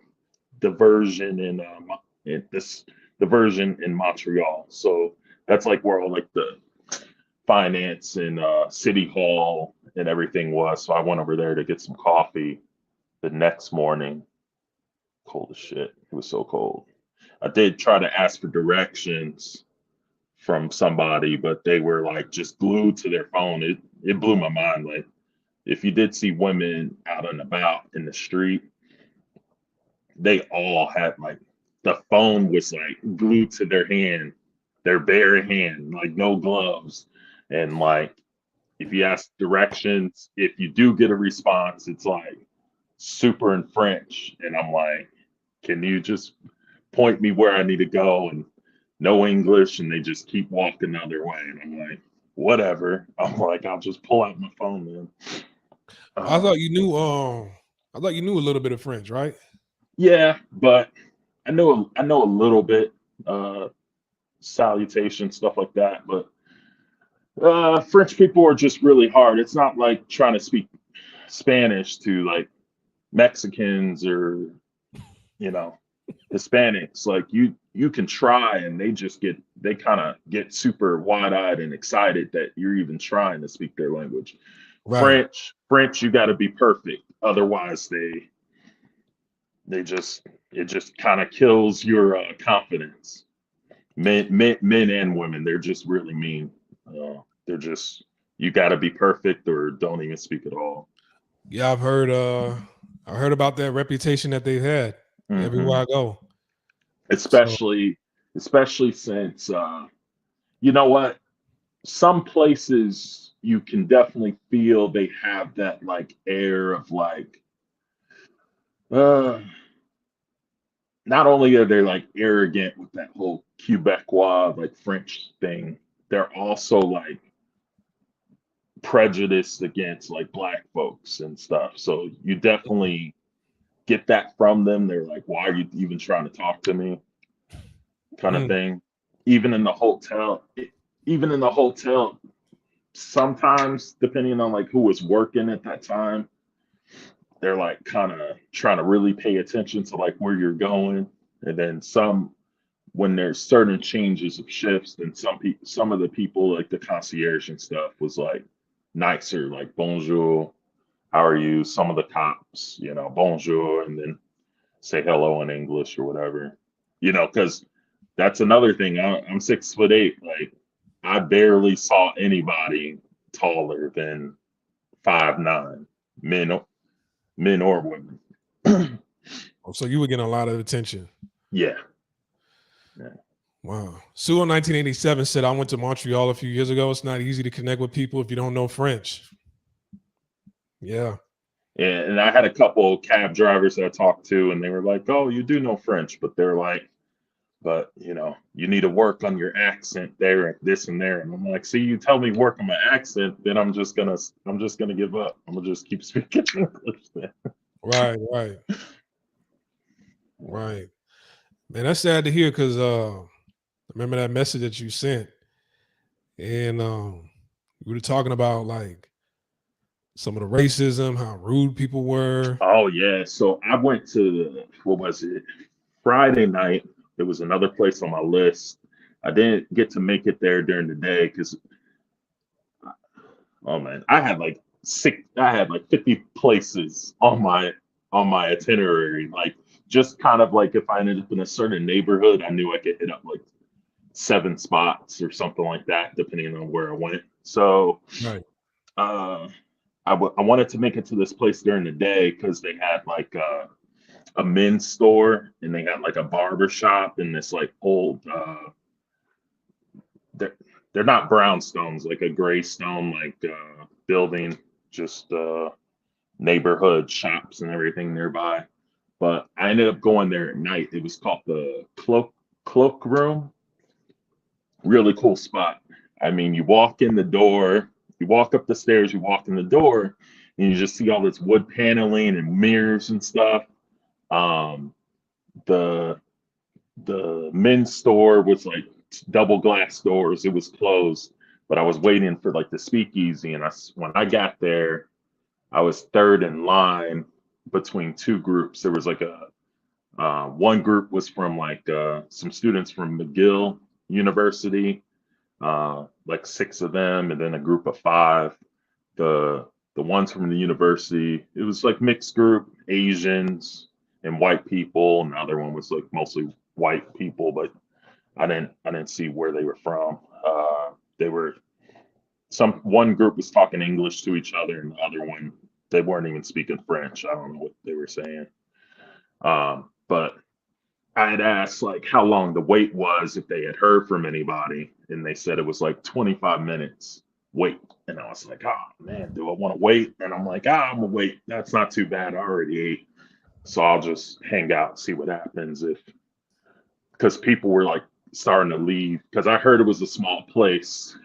the version in this the version in Montreal. So that's like where all like the finance and city hall and everything was. So I went over there to get some coffee the next morning. Cold as shit. It was so cold. I did try to ask for directions from somebody, but they were like just glued to their phone. It blew my mind. Like if you did see women out and about in the street, they all had like the phone was like glued to their hand, their bare hand, like no gloves. And like if you ask directions, if you do get a response, it's like super in French. And I'm like, can you just point me where I need to go? And no English. And they just keep walking the other way. And I'm like, whatever. I'm like, I'll just pull out my phone, man. I Um, thought you knew. I thought you knew a little bit of French, right? yeah, but I know a little bit, uh, salutation stuff like that. But French people are just really hard. It's not like trying to speak Spanish to like Mexicans or you know Hispanics. Like you can try, and they kind of get super wide eyed and excited that you're even trying to speak their language. Right. French, you got to be perfect. Otherwise, they just it just kind of kills your confidence. Men and women, they're just really mean. They're just you got to be perfect or don't even speak at all. Yeah, I've heard. I heard about that reputation that they've had everywhere Hmm. I go. So Especially since you know what, some places you can definitely feel they have that like air of like uh not only are they like arrogant with that whole Quebecois like French thing, they're also like prejudiced against like black folks and stuff. So you definitely get that from them. They're like, why are you even trying to talk to me? Kind of mm, thing. Even in the hotel, even in the hotel, sometimes depending on like who was working at that time, they're like kind of trying to really pay attention to like where you're going. And then some when there's certain changes of shifts, then some of the people like the concierge and stuff was like nicer, like bonjour, how are you? Some of the cops, bonjour, and then say hello in English or whatever. Because that's another thing. I'm 6'8". Like I barely saw anybody taller than 5'9", men, men or women. so you were getting a lot of attention. Yeah, yeah. Wow. Sue in 1987 said, I went to Montreal a few years ago. It's not easy to connect with people if you don't know French. Yeah. And I had a couple cab drivers that I talked to, and they were like, "Oh, you do know French," but they're like, "But you need to work on your accent there and this and there." And I'm like, "See, you tell me work on my accent, then I'm just gonna give up. I'm gonna just keep speaking English then." Right, right, right. Man, that's sad to hear because remember that message that you sent. And we were talking about like some of the racism, how rude people were. Oh yeah. So I went to what was it? Friday night. There was another place on my list. I didn't get to make it there during the day because oh man, I had like 50 places on my itinerary. Like just kind of like if I ended up in a certain neighborhood, I knew I could hit up like 7 spots or something like that, depending on where I went. So Right. uh, I wanted to make it to this place during the day because they had like a men's store and they had like a barber shop in this like old they're they're not brownstones, like a gray stone like building, just neighborhood shops and everything nearby. But I ended up going there at night. It was called the Cloak Room. Really cool spot. I mean, you walk in the door, you walk up the stairs, you walk in the door, and you just see all this wood paneling and mirrors and stuff. Um, the the men's store was like double glass doors. It was closed, but I was waiting for like the speakeasy, and when I got there, I was third in line between two groups. There was like a one group was from like some students from McGill University, like 6 of them, and then a group of 5. The ones from the university, it was like mixed group, Asians and white people, and the other one was like mostly white people, but I didn't see where they were from. They were one group was talking English to each other, and the other one they weren't even speaking French. I don't know what they were saying. But I had asked like how long the wait was, if they had heard from anybody, and they said it was like 25 minutes wait. And I was like, oh man, do I want to wait? And I'm like, I'm gonna wait. That's not too bad. I already ate, so I'll just hang out, see what happens. If because people were like starting to leave because I heard it was a small place.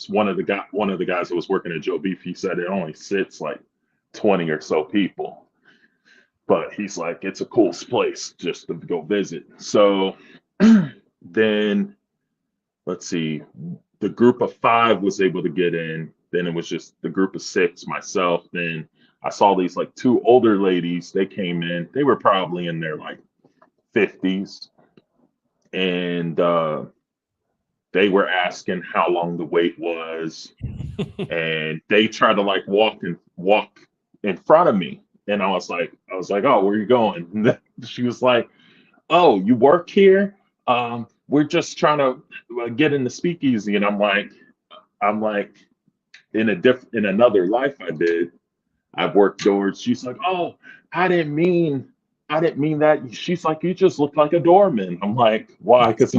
One of the guys that was working at Joe Beef, he said it only sits like 20 or so people. But he's like, it's a cool place just to go visit. So then, let's see, the group of five was able to get in. Then it was just the group of six, myself. Then I saw these like two older ladies. They came in. They were probably in their like 50s. And they were asking how long the wait was. And they tried to like walk in front of me. And I was like, oh, where are you going? And she was like, oh, you work here? We're just trying to get in the speakeasy. And I'm like, in another life I did, I've worked doors. She's like, oh, I didn't mean, I didn't mean that. She's like, you just look like a doorman. I'm like, why? Because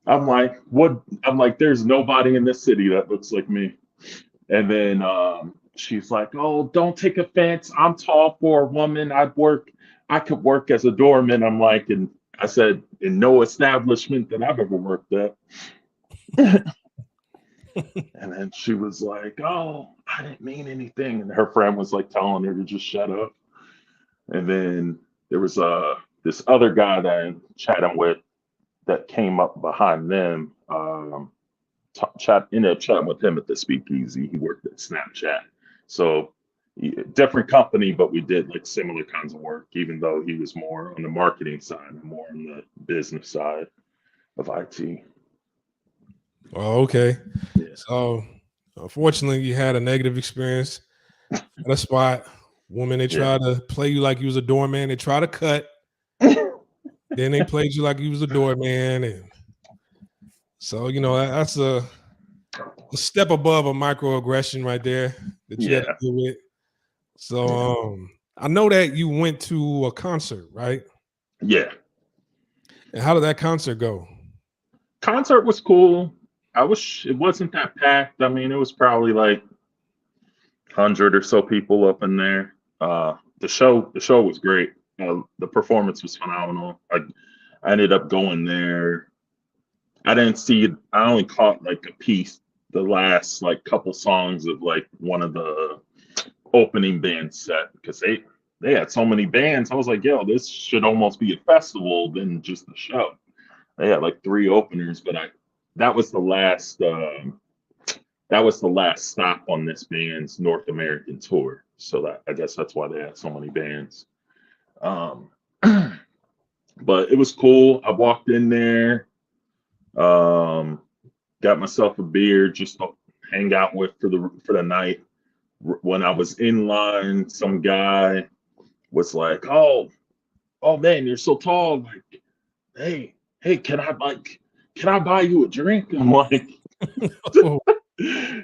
I'm like, what? I'm like, there's nobody in this city that looks like me. And then she's like, oh, don't take offense. I'm tall for a woman. I could work as a doorman. I'm like, and I said, in no establishment that I've ever worked at. And then she was like, oh, I didn't mean anything. And her friend was like telling her to just shut up. And then there was this other guy that I'm chatting with that came up behind them. Ended up chatting with him at the speakeasy. He worked at Snapchat. So different company, but we did like similar kinds of work, even though he was more on the marketing side and more on the business side of IT. Oh, okay. Yeah. So, unfortunately, you had a negative experience at a spot. Woman, they try to play you like you was a doorman. They try to cut. Then they played you like you was a doorman, and so that's a step above a microaggression right there that you had to deal with. So, I know that you went to a concert, right? Yeah. And how did that concert go? Concert was cool. It wasn't that packed. I mean, it was probably like 100 or so people up in there. The show was great. The performance was phenomenal. I ended up going there. I didn't see it. I only caught like a piece, the last like couple songs of like one of the opening band set, because they had so many bands. I was like, yo, this should almost be a festival than just a show. They had like 3 openers, but that was the last stop on this band's North American tour. So that, I guess that's why they had so many bands. But it was cool. I walked in there, got myself a beer just to hang out with for the night. When I was in line, some guy was like, "Oh man, you're so tall. Like, hey, can I buy you a drink?" I'm like,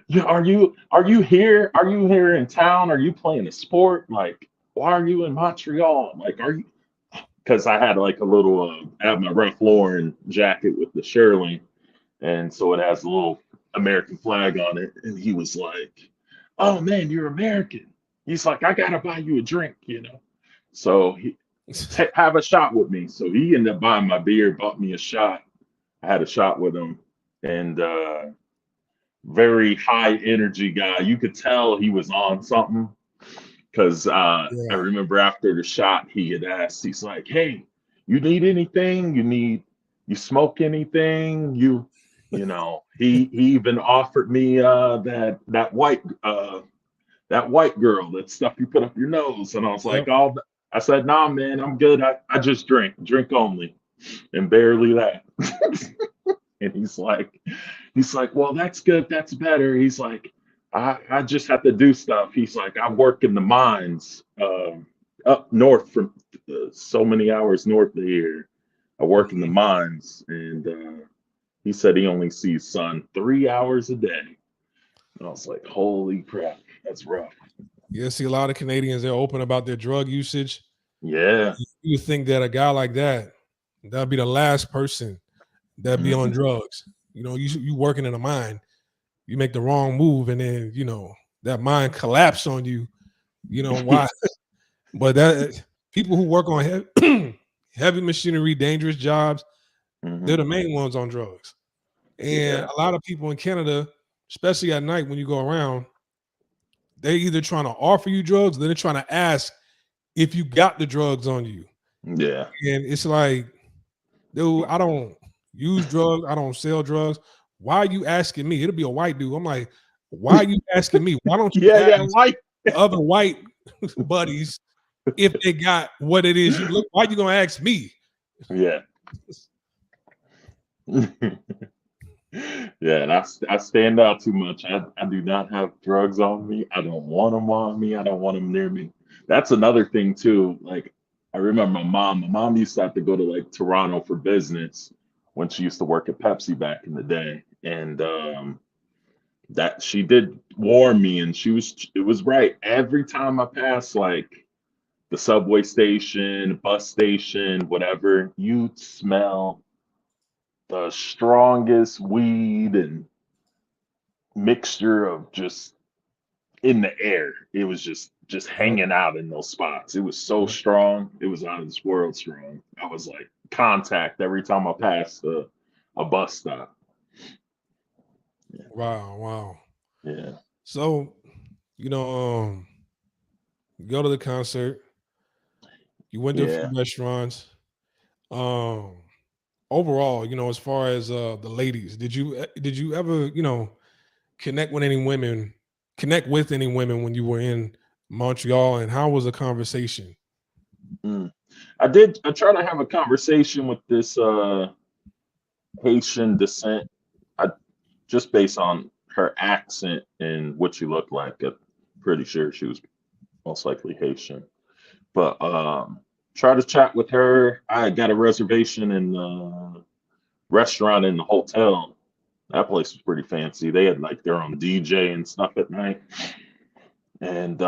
yeah, are you here? Are you here in town? Are you playing a sport? Like, why are you in Montreal? Like, are you? Because I had like a little, I have my Ralph Lauren jacket with the Shirley, and so it has a little American flag on it. And he was like, "Oh man, you're American." He's like, "I gotta buy you a drink, you know." So have a shot with me. So he ended up buying my beer, bought me a shot. I had a shot with him, and very high energy guy. You could tell he was on something, because I remember after the shot, he had asked, he's like, "Hey, you need anything? You smoke anything? He even offered me that white girl, that stuff you put up your nose." And I was like, "Oh," I said, "Nah, man, I'm good. I just drink only, and barely that." And he's like, "Well, that's good. That's better." He's like, I just have to do stuff. He's like, "I work in the mines up north from so many hours north of here. I work in the mines." And he said he only sees sun 3 hours a day. And I was like, holy crap, that's rough. Yeah, see, a lot of Canadians, they're open about their drug usage. Yeah. You would think that a guy like that'd be the last person that'd be on drugs. You working in a mine, you make the wrong move, and then that mine collapse on you. You know why? But that people who work on heavy machinery, dangerous jobs, they're the main ones on drugs. And a lot of people in Canada, especially at night when you go around, they either trying to offer you drugs, then they're trying to ask if you got the drugs on you. Yeah. And it's like, dude, I don't use drugs, I don't sell drugs. Why are you asking me? It'll be a white dude. I'm like, why are you asking me? Why don't you Yeah, ask yeah, like the other white buddies if they got what it is you look? Why you gonna ask me? yeah. Yeah, and I stand out too much. I do not have drugs on me. I don't want them on me. I don't want them near me. That's another thing too. Like I remember my mom used to have to go to like Toronto for business when she used to work at Pepsi back in the day. And that she did warn me, and it was right. Every time I passed like the subway station, bus station, whatever, you'd smell the strongest weed and mixture of just in the air. It was just Yep, hanging out in those spots. It was so yep. strong. It was out of this world strong. I was like contact every time I passed a bus stop. Wow, wow. Yeah. So, you know, you go to the concert, you went to a few Yeah. restaurants. Um, Overall, as far as the ladies, did you ever, connect with any women, connect with any women when you were in Montreal, and how was the conversation? Mm. I tried to have a conversation with this Haitian descent. I just based on her accent and what she looked like. I'm pretty sure she was most likely Haitian. But try to chat with her. I got a reservation in the restaurant in the hotel. That place was pretty fancy. They had like their own DJ and stuff at night. And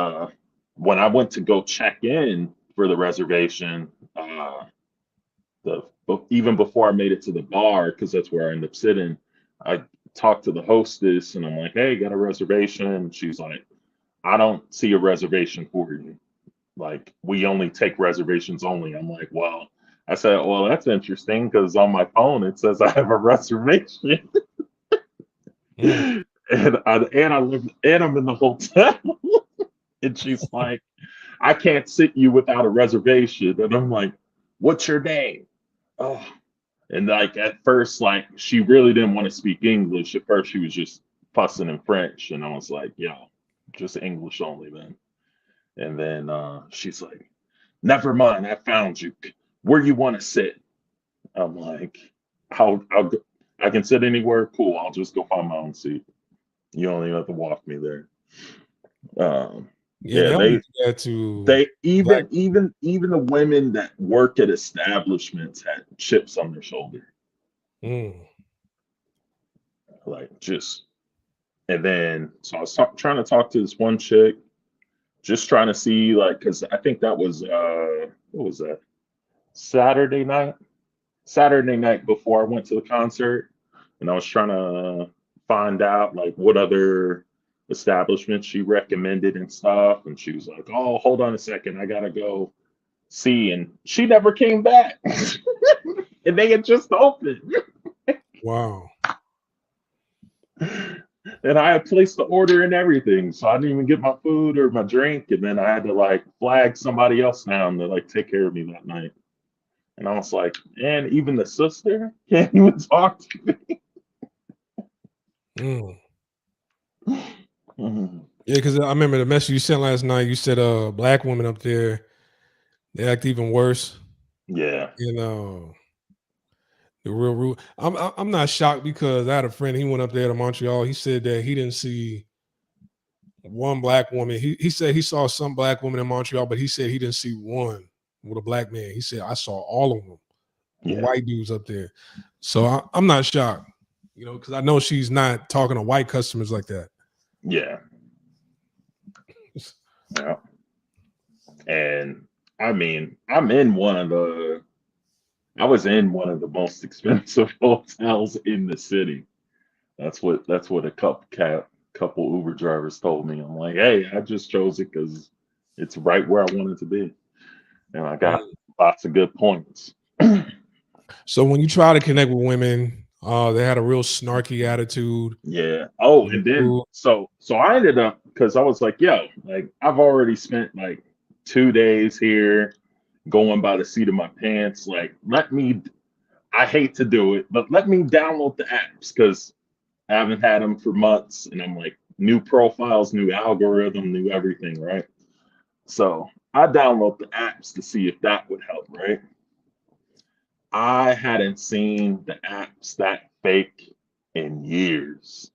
when I went to go check in for the reservation, the even before I made it to the bar, because that's where I ended up sitting, I talked to the hostess and I'm like, "Hey, got a reservation?" And she's like, "I don't see a reservation for you. Like, we only take reservations only." I'm like, "Well," I said, "Well, that's interesting because on my phone it says I have a reservation." Mm, And I live and I'm in the hotel. And she's like, "I can't sit you without a reservation." And I'm like, "What's your name?" Oh. And like at first, like she really didn't want to speak English. At first, she was just fussing in French, and I was like, "Yo, just English only then." And then she's like, "Never mind, I found you. Where you want to sit?" I'm like, I'll go, I can sit anywhere. Cool. I'll just go find my own seat. You don't even have to walk me there. yeah, Yeah, they only do that to they black. even the women that work at establishments had chips on their shoulder, Mm, like just. And then so I was trying to talk to this one chick, just trying to see like, because I think that was what was that, Saturday night? Saturday night before I went to the concert, and I was trying to find out like what other establishments she recommended and stuff. And she was like, "Oh, hold on a second, I gotta go see." And she never came back, and they had just opened. wow. And I had placed the order and everything, so I didn't even get my food or my drink. And then I had to like flag somebody else down to like take care of me that night. And I was like, and even the sister can't even talk to me. Mm. Mhm. Yeah, because I remember the message you sent last night. You said, black women up there, they act even worse. Yeah, You know, the real rude. I'm not shocked because I had a friend. He went up there to Montreal. He said that he didn't see one black woman. He said he saw some black women in Montreal, but he said he didn't see one with a black man. He said I saw all of them, the yeah, white dudes up there. So I'm not shocked, because I know she's not talking to white customers like that. yeah, yeah. And I mean, I was in one of the most expensive hotels in the city. That's what a couple Uber drivers told me. I'm like, "Hey, I just chose it because it's right where I wanted to be, and I got Mm. lots of good points." So when you try to connect with women, They had a real snarky attitude. Yeah. Oh, They were and then rude. so I ended up because I was like, yo, like I've already spent like 2 days here going by the seat of my pants. Like, let me. I hate to do it, but let me download the apps because I haven't had them for months, and I'm like, new profiles, new algorithm, new everything, right? So I download the apps to see if that would help, right? I hadn't seen the apps that fake in years.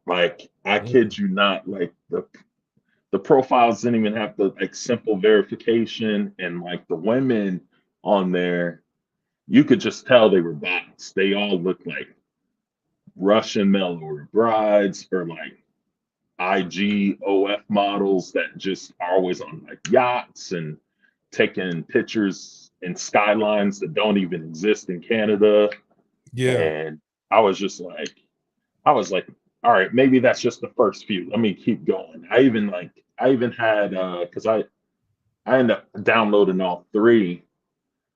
Like, I Mm. kid you not, like the profiles didn't even have the like simple verification, and like the women on there, you could just tell they were bots. They all looked like Russian mail order brides or like IGOF models that just are always on like yachts and taking pictures in skylines that don't even exist in Canada. Yeah. And I was just like, I was like, all right, maybe that's just the first few. Let me keep going. I even had because I ended up downloading all three,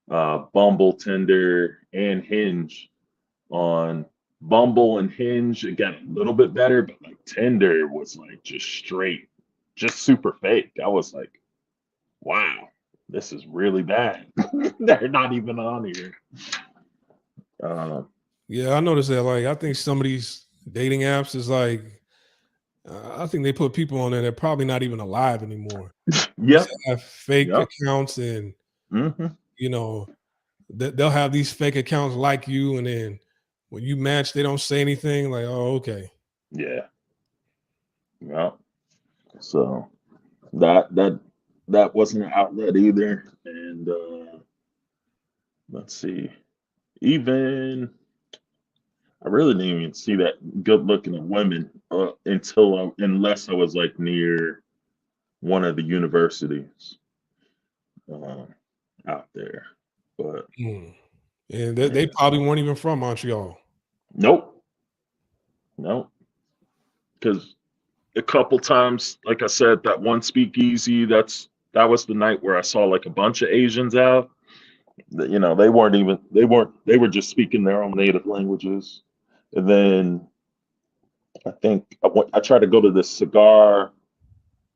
Bumble, Tinder, and Hinge. On Bumble and Hinge, it got a little bit better, but like Tinder was like just straight, just super fake. I was like, wow, this is really bad. They're not even on here. Uh, Yeah, I noticed that. Like, I think some of these dating apps is like, I think they put people on there that probably not even alive anymore. Just yep, to have fake yep. accounts, and Hmm. you know, they'll have these fake accounts like you, and then when you match, they don't say anything. Like, oh, okay. Yeah, yeah. So that that that wasn't an outlet either. And let's see, even I really didn't even see that good looking of women unless I was like near one of the universities uh, out there. But Mm. And they yeah, probably weren't even from Montreal. nope, nope. Because a couple times, like I said, that one speakeasy, that was the night where I saw like a bunch of Asians out. You know, they were just speaking their own native languages. And then I tried to go to this cigar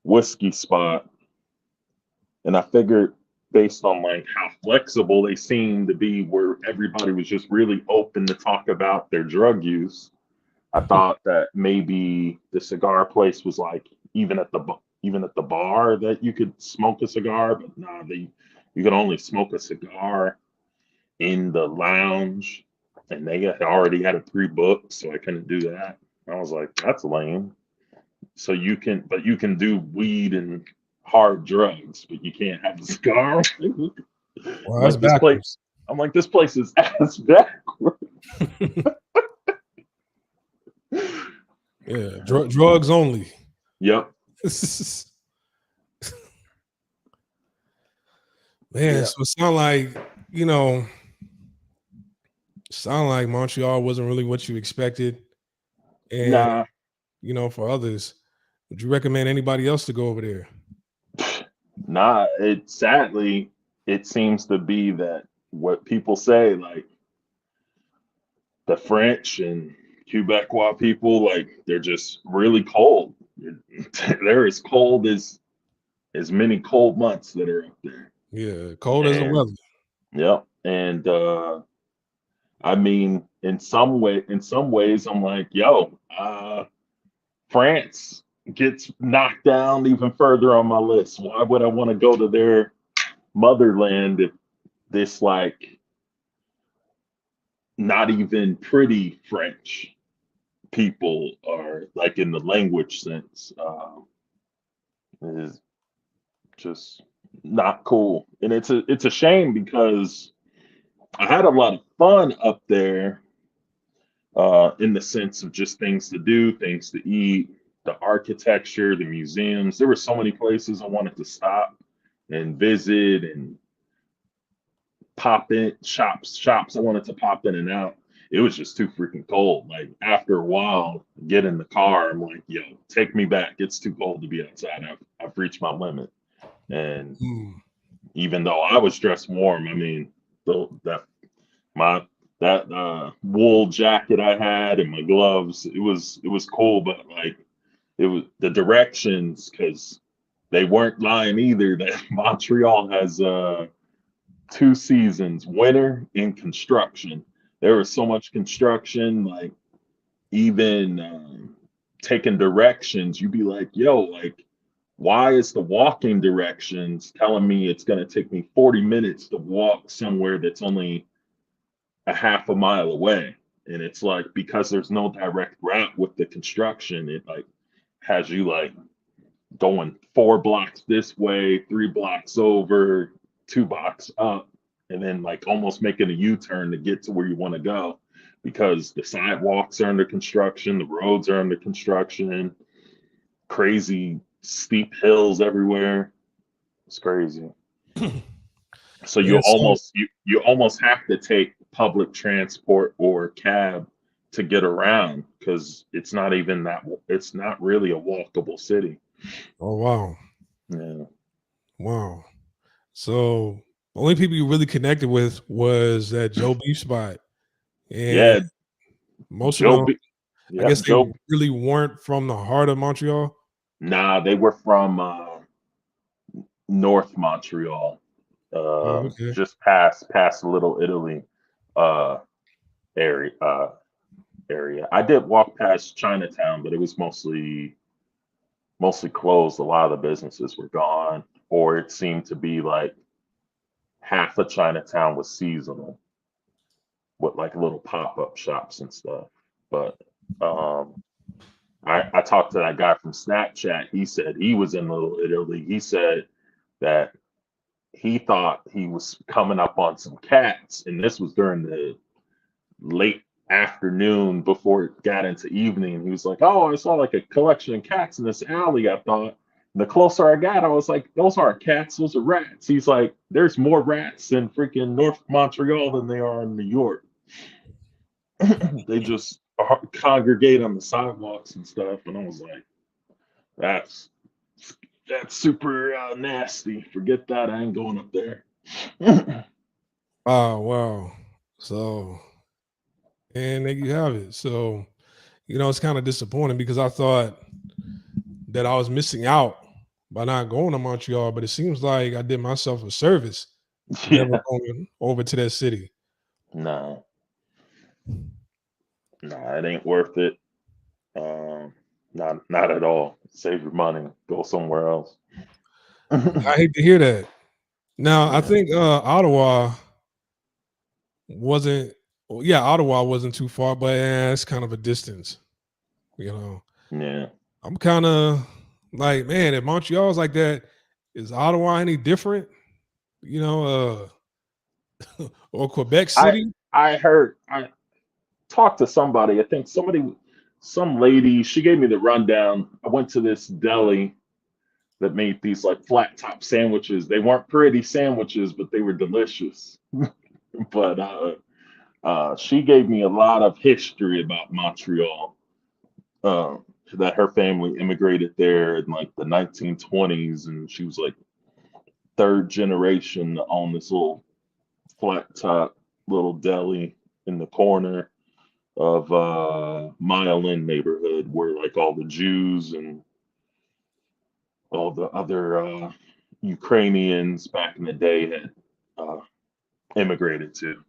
whiskey spot, and I figured based on like how flexible they seemed to be, where everybody was just really open to talk about their drug use. I thought that maybe the cigar place was like even at the bar that you could smoke a cigar, but nah, they you could only smoke a cigar in the lounge, and they had already had it pre-booked, so I couldn't do that. I was like, that's lame. So you can do weed and hard drugs, but you can't have a cigar. I'm Well, that's like this place. backwards. I'm like this place is ass backward. Yeah, drugs only. Yep. Man, Yeah. so it sound like Montreal wasn't really what you expected. And Nah. for others, would you recommend anybody else to go over there? Nah. It sadly it seems to be that what people say, like the French and Quebecois people, like they're just really cold. They're as cold as many cold months that are up there. Yeah, cold as the And weather. yeah, and I mean, in some ways, I'm like, yo, France gets knocked down even further on my list. Why would I want to go to their motherland if this like not even pretty French people are like in the language sense is just not cool, and it's a shame because I had a lot of fun up there in the sense of just things to do, things to eat, the architecture, the museums. There were so many places I wanted to stop and visit and pop in shops I wanted to pop in and out. It was just too freaking cold. Like after a while, get in the car. I'm like, yo, take me back. It's too cold to be outside. I've reached my limit. And Mm. even though I was dressed warm, I mean, the that my that wool jacket I had and my gloves. It was cool, but like it was the directions because they weren't lying either. That Montreal has 2 seasons, winter and construction. There was so much construction, like even taking directions, you'd be like, yo, like, why is the walking directions telling me it's going to take me 40 minutes to walk somewhere that's only a half a mile away? And it's like, because there's no direct route with the construction, it like has you like going 4 blocks this way, 3 blocks over, 2 blocks up, and then like almost making a U-turn to get to where you want to go because the sidewalks are under construction, the roads are under construction, crazy steep hills everywhere. It's crazy. So you Yeah, so almost you almost have to take public transport or cab to get around because it's not really a walkable city. oh wow. Yeah. Wow. So the only people you really connected with was that Joe Beef spot. And Yeah, most of Joe them, B. I Yep, guess they Joe. really weren't from the heart of Montreal. Nah, they were from North Montreal, Oh, okay. just past Little Italy uh, area. Area. I did walk past Chinatown, but it was mostly closed. A lot of the businesses were gone, or it seemed to be like half of Chinatown was seasonal with like little pop up shops and stuff. But um, I talked to that guy from Snapchat. He said he was in Little Italy. He said that he thought he was coming up on some cats, and this was during the late afternoon before it got into evening. He was like, "Oh, I saw like a collection of cats in this alley." I thought. And the closer I got, I was like, "Those aren't cats; those are rats." He's like, "There's more rats in freaking North Montreal than they are in New York. They just congregate on the sidewalks and stuff." And I was like, "That's that's super nasty. Forget that. I ain't going up there." Oh wow. So and there you have it. So, it's kind of disappointing because I thought that I was missing out by not going to Montreal, but it seems like I did myself a service never Yeah, going over to that city. no, no, it ain't worth it. Um, not at all. Save your money. Go somewhere else. I hate to hear that. Now, I Yeah, think Ottawa wasn't well, yeah, Ottawa wasn't too far, but it's kind of a distance, you know. yeah, I'm kind of like, man, if Montreal's like that, is Ottawa any different? You know, or Quebec I City? I heard I talked to somebody. I think some lady. She gave me the rundown. I went to this deli that made these like flat top sandwiches. They weren't pretty sandwiches, but they were delicious. But she gave me a lot of history about Montreal. Uh, that her family immigrated there in like the 1920s, and she was like third generation to own this little flat top little deli in the corner of Mile End neighborhood where like all the Jews and all the other Ukrainians back in the day had uh, immigrated to.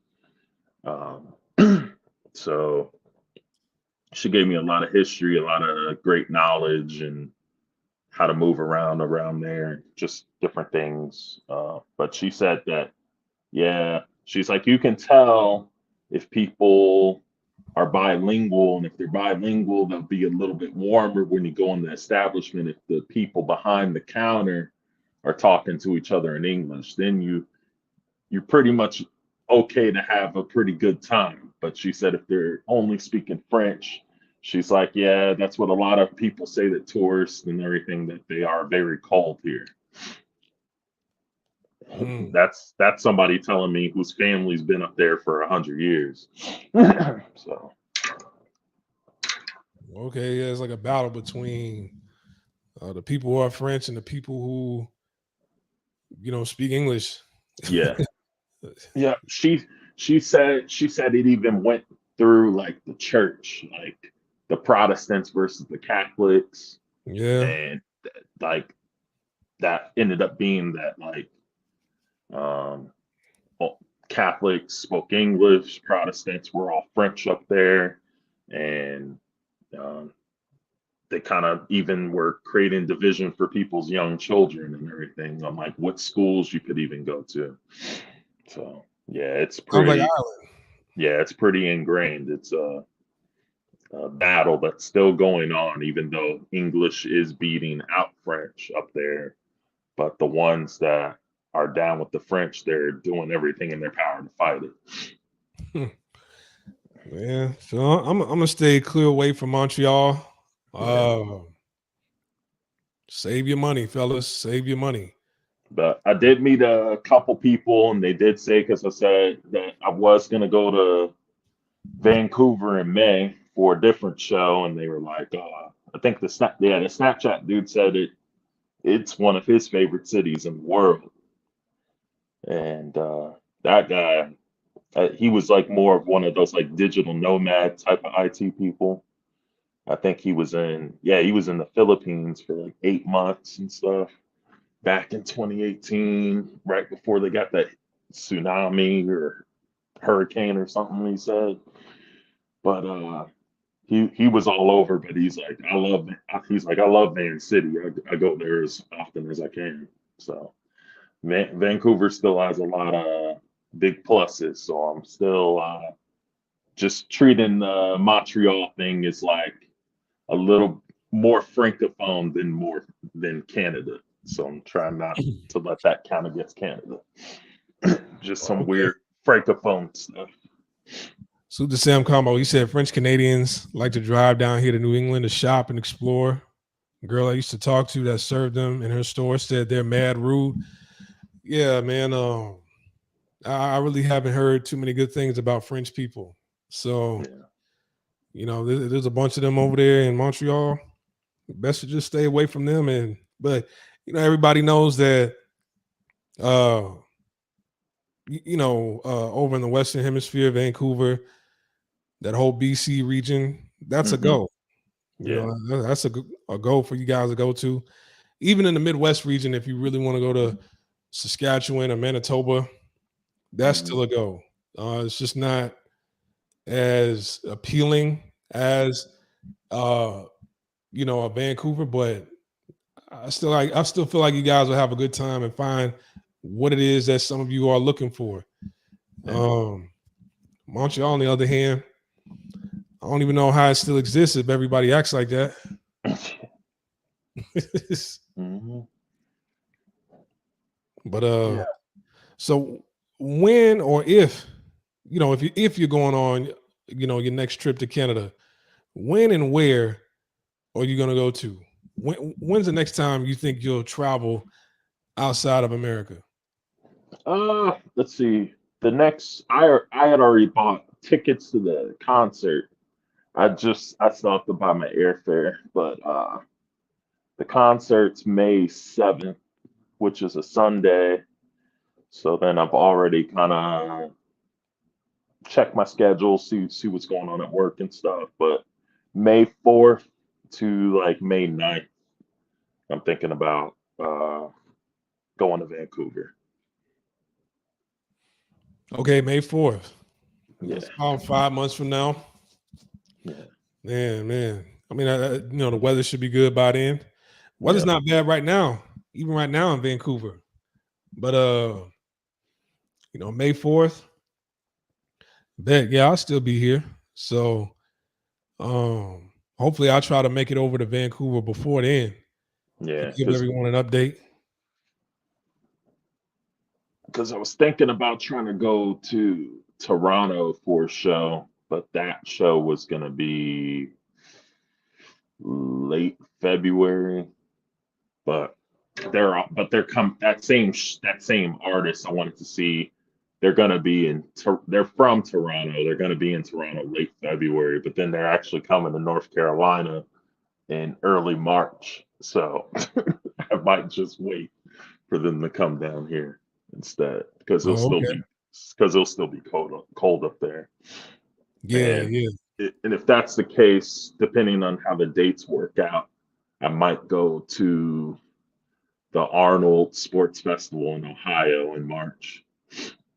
So she gave me a lot of history, a lot of great knowledge, and how to move around there, just different things. But she said that, yeah, she's like, you can tell if people are bilingual, and if they're bilingual, they'll be a little bit warmer when you go in the establishment. If the people behind the counter are talking to each other in English, then you're pretty much okay to have a pretty good time. But she said if they're only speaking French, she's like, yeah, that's what a lot of people say that tourists and everything that they are very cold here. Mm, That's somebody telling me whose family's been up there for 100 years. So okay, yeah, it's like a battle between the people who are French and the people who, speak English. yeah, yeah. she said it even went through like the church, like the Protestants versus the Catholics, Yeah. and like that ended up being that like um well, Catholics spoke English, Protestants were all French up there, and um, they kind of even were creating division for people's young children and everything on like what schools you could even go to. So Sounds like Ireland. it's pretty ingrained. It's a battle that's still going on, even though English is beating out French up there. But the ones that are down with the French, they're doing everything in their power to fight it. Yeah. So I'm gonna stay clear away from Montreal. Yeah. Uh, save your money, fellas. Save your money. But I did meet a couple people, and they did say, because I said that I was going to go to Vancouver in May for a different show, and they were like, I think the Snapchat dude said it's one of his favorite cities in the world, and that guy, he was like more of one of those like digital nomad type of IT people. I think he was in the Philippines for like 8 months and stuff back in 2018, right before they got that tsunami or hurricane or something. He said, but he was all over. But he's like I love Van City. I go there as often as I can. So Vancouver still has a lot of big pluses. So I'm still just treating the Montreal thing as like a little more francophone than Canada. So I'm trying not to let that count against Canada. Just some Okay. weird francophone stuff. So the Sam Combo, he said French Canadians like to drive down here to New England to shop and explore. A girl I used to talk to that served them in her store said they're mad rude. Yeah, man. I really haven't heard too many good things about French people. So, Yeah. there's a bunch of them over there in Montreal. Best to just stay away from them. But everybody knows that uh over in the Western Hemisphere, Vancouver, that whole BC region, that's a Hmm. go. Yeah. That's a go for you guys to go to. Even in the Midwest region, if you really want to go to Saskatchewan or Manitoba, that's Hmm. still a go. It's just not as appealing as a Vancouver, but I still feel like you guys will have a good time and find what it is that some of you are looking for. Yeah. Um, Montreal, on the other hand, I don't even know how it still exists if everybody acts like that. Hmm. But Yeah. so when or if you're going on, your next trip to Canada, when and where are you going to go to? When's the next time you think you'll travel outside of America? Let's see. I had already bought tickets to the concert. I still have to buy my airfare, but the concert's May 7th, which is a Sunday. So then I've already kind of checked my schedule, see what's going on at work and stuff. But May 4th to like May 9th, I'm thinking about going to Vancouver. Okay, May 4th. That's Yeah, about 5 months from now. yeah, Man. I mean, the weather should be good by then. Weather's yeah, not bad right now, even right now in Vancouver. But May 4th, bet yeah, I'll still be here. So hopefully I'll try to make it over to Vancouver before then and yeah. give everyone an update. Because I was thinking about trying to go to Toronto for a show, but that show was gonna be late February. But they're come that same artist I wanted to see. They're from Toronto. They're gonna be in Toronto late February, but then they're actually coming to North Carolina in early March. So I might just wait for them to come down here instead because it'll Oh, okay. because it'll still be cold up there. Yeah, And yeah. and if that's the case, depending on how the dates work out, I might go to the Arnold Sports Festival in Ohio in March.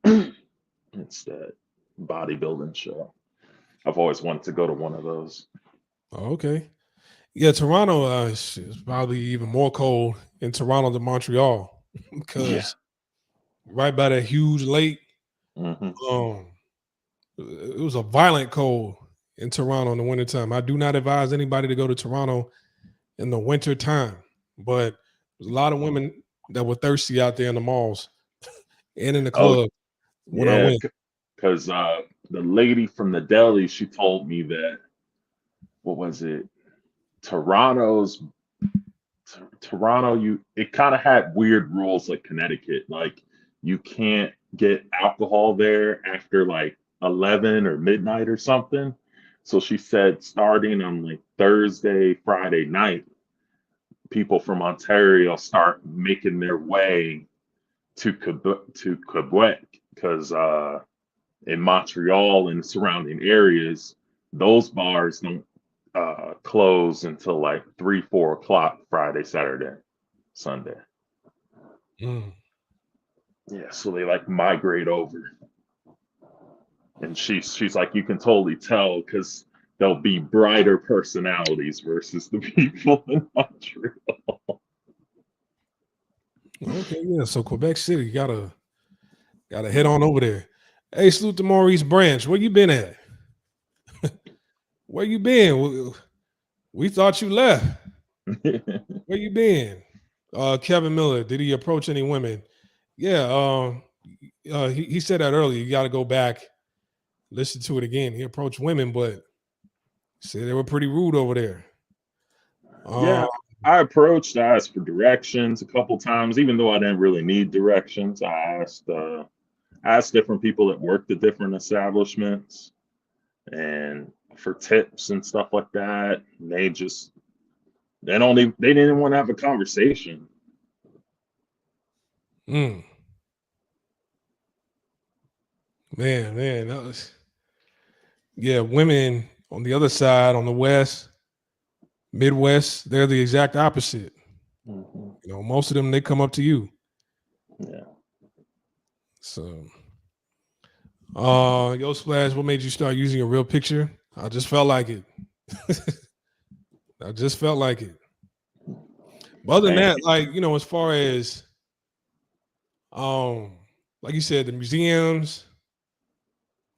It's that bodybuilding show. I've always wanted to go to one of those. Oh, okay. Yeah, Toronto is probably even more cold in Toronto than Montreal Yeah. because right by that huge lake, Hmm. um, it was a violent cold in Toronto in the wintertime. I do not advise anybody to go to Toronto in the winter time, but there's a lot of women that were thirsty out there in the malls and in the Oh, club when I yeah. went. Because the lady from the deli, she told me that, what was it? Toronto's Toronto, it kind of had weird rules like Connecticut. Like you can't get alcohol there after like 11 or midnight or something. So she said starting on like Thursday, Friday night, people from Ontario start making their way to Quebec because in Montreal and surrounding areas, those bars don't close until like 3, 4 o'clock Friday, Saturday, Sunday. Mm. Yeah, so they like migrate over, and she's like, you can totally tell because there'll be brighter personalities versus the people in Montreal. Okay, yeah. So Quebec City, you gotta head on over there. Hey, salute to Maurice Branch. Where you been at? Where you been? We thought you left. Where you been? Kevin Miller, did he approach any women? Yeah, he said that earlier. You got to go back, listen to it again. He approached women, but said they were pretty rude over there. Uh, Yeah, I approached, I asked for directions a couple times, even though I didn't really need directions. I asked different people that worked at different establishments and for tips and stuff like that. And they didn't want to have a conversation. mm, man, that was, yeah. Women on the other side, on the West, Midwest, they're the exact opposite. Hmm. You know, most of them they come up to you. Yeah. So, yo, Splash, what made you start using a real picture? I just felt like it. I just felt like it. But other than Thank that, you. like, you know, as far as um, like you said, the museums,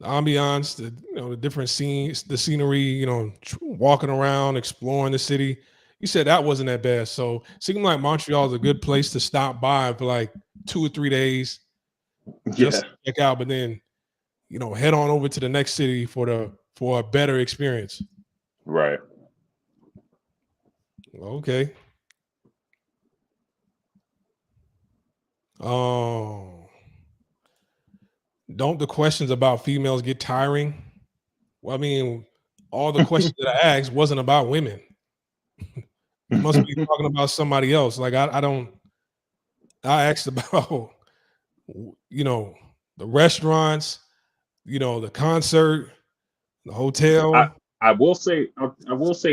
the ambiance, the different scenes, the scenery, walking around, exploring the city. You said that wasn't that bad. So it seemed like Montreal is a good place to stop by for like 2 or 3 days just Yeah. to check out, but then head on over to the next city for a better experience. Right. Okay. Oh, don't the questions about females get tiring? Well, I mean, all the questions that I asked wasn't about women. You must be talking about somebody else. Like I don't. I asked about the restaurants, the concert, the I hotel. I will say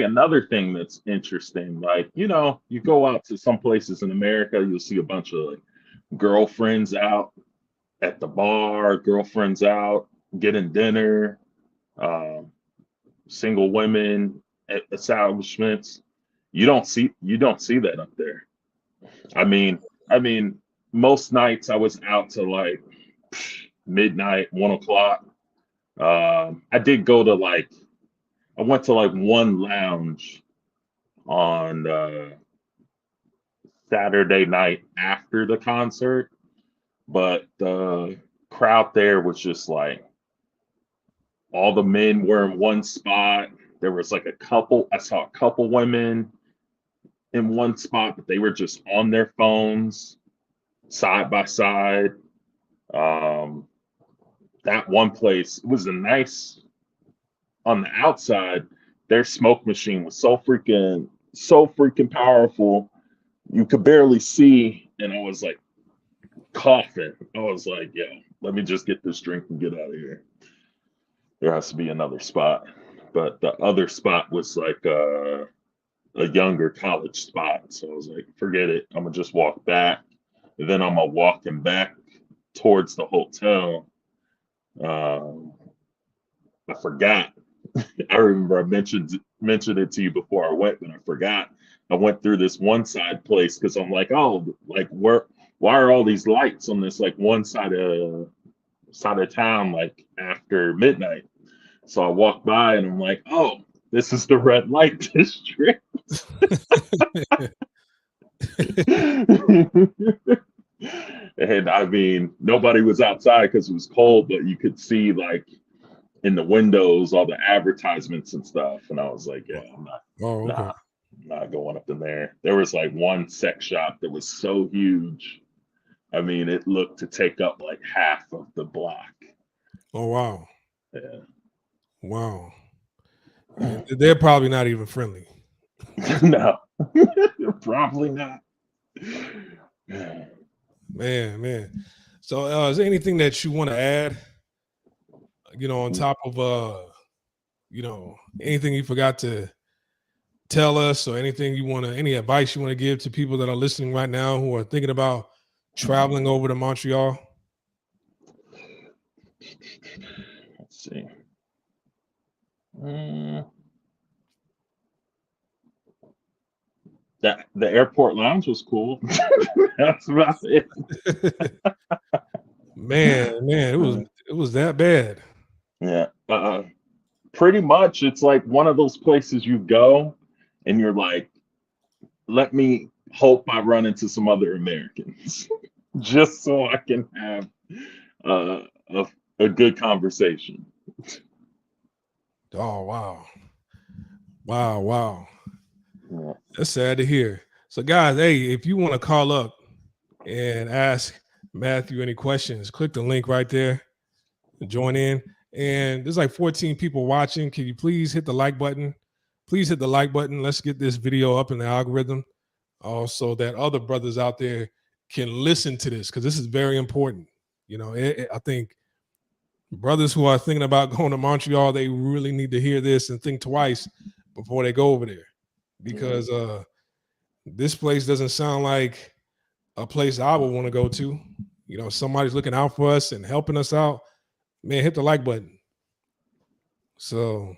another thing that's interesting. Like, you go out to some places in America, you'll see a bunch of like girlfriends out at the bar, girlfriends out getting dinner, um, single women at establishments. You don't see that up there. I mean, I mean, most nights I was out to like midnight, 1 o'clock. I did go to like I went to like one lounge on Saturday night after the concert, but the crowd there was just like all the men were in one spot. There was like I saw a couple women in one spot, but they were just on their phones side by side. Um, that one place, it was a nice on the outside. Their smoke machine was so freaking powerful. You could barely see, and I was like coughing. I was like, yo, let me just get this drink and get out of here. There has to be another spot. But the other spot was like a younger college spot. So I was like, forget it. I'm gonna just walk back. And then I'm gonna walking back towards the hotel. I forgot. I remember I mentioned it to you before I went, but I forgot. I went through this one side place because I'm like, oh, like why are all these lights on this like one side of town like after midnight? So I walked by and I'm like, oh, this is the red light district. And I mean, nobody was outside because it was cold, but you could see like in the windows all the advertisements and stuff. And I was like, yeah, Oh, okay. not going up in there. There was like one sex shop that was so huge. I mean, it looked to take up like half of the block. Oh, wow. Yeah. Wow. And they're probably not even friendly. No, probably not. Man. So is there anything that you want to add? On top of anything you forgot to tell us, or anything any advice you want to give to people that are listening right now who are thinking about traveling over to Montreal? Let's see. That the airport lounge was cool. That's about it. Man, it was that bad. Yeah. Pretty much it's like one of those places you go and you're like, let me hope I run into some other Americans just so I can have a good conversation. Oh, wow. Yeah. That's sad to hear. So guys, hey, if you want to call up and ask Matthew any questions, click the link right there and join in. And there's like 14 people watching. Can you please hit the like button? Please hit the like button. Let's get this video up in the algorithm, also that other brothers out there can listen to this, because this is very important. I think brothers who are thinking about going to Montreal, they really need to hear this and think twice before they go over there, because this place doesn't sound like a place I would want to go to. Somebody's looking out for us and helping us out. Man, hit the like button. So,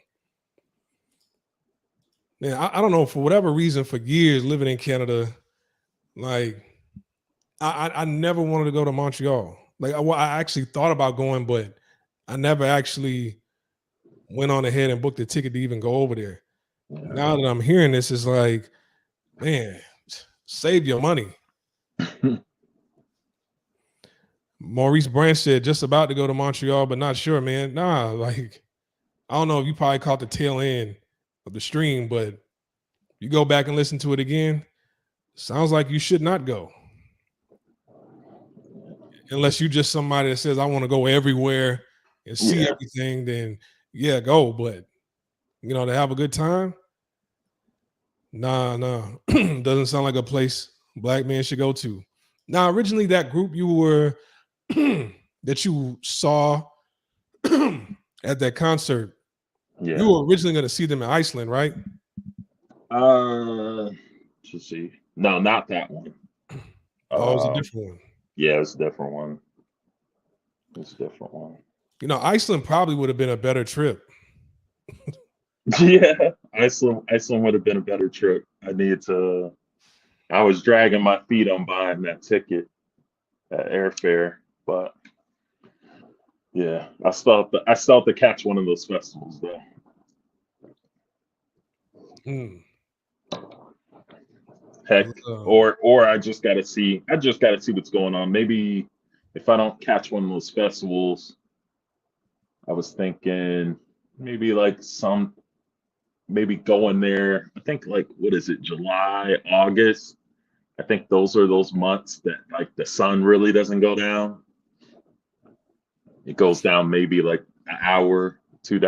man, I don't know, for whatever reason, for years living in Canada, like I never wanted to go to Montreal. Like I actually thought about going, but I never actually went on ahead and booked a ticket to even go over there. Yeah. Now that I'm hearing this, it's like, man, save your money. Maurice Branch said just about to go to Montreal, but not sure, man. Nah, like, I don't know if you probably caught the tail end of the stream, but you go back and listen to it again. Sounds like you should not go. Unless you're just somebody that says, I want to go everywhere and see everything, then yeah, go. But, to have a good time, nah. Doesn't sound like a place black men should go to. Now, originally that group you were that you saw at that concert, you were originally going to see them in Iceland, right? Let's see. No, not that one. Oh, it was a different one. Yeah, it's a different one. Iceland probably would have been a better trip. Yeah, Iceland would have been a better trip. I was dragging my feet on buying that ticket, that airfare, but yeah, I still have to catch one of those festivals though. Heck, or I just gotta see what's going on. Maybe if I don't catch one of those festivals, I was thinking maybe going there. I think like, what is it, July, August? I think those are those months that like the sun really doesn't go down. It goes down maybe like an hour, 2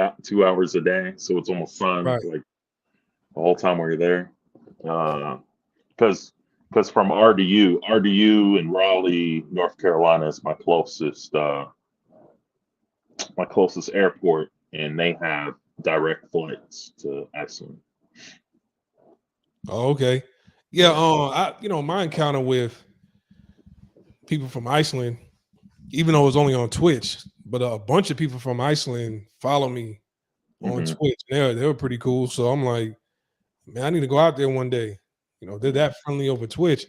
hours a day, so it's almost sun like the whole time we're there. Because from RDU in Raleigh, North Carolina is my closest my closest airport, and they have direct flights to Iceland. Oh, okay. Yeah. Yeah. My encounter with people from Iceland, even though it was only on Twitch, but a bunch of people from Iceland follow me on Hmm. Twitch. They were pretty cool. So I'm like, man, I need to go out there one day. They're that friendly over Twitch.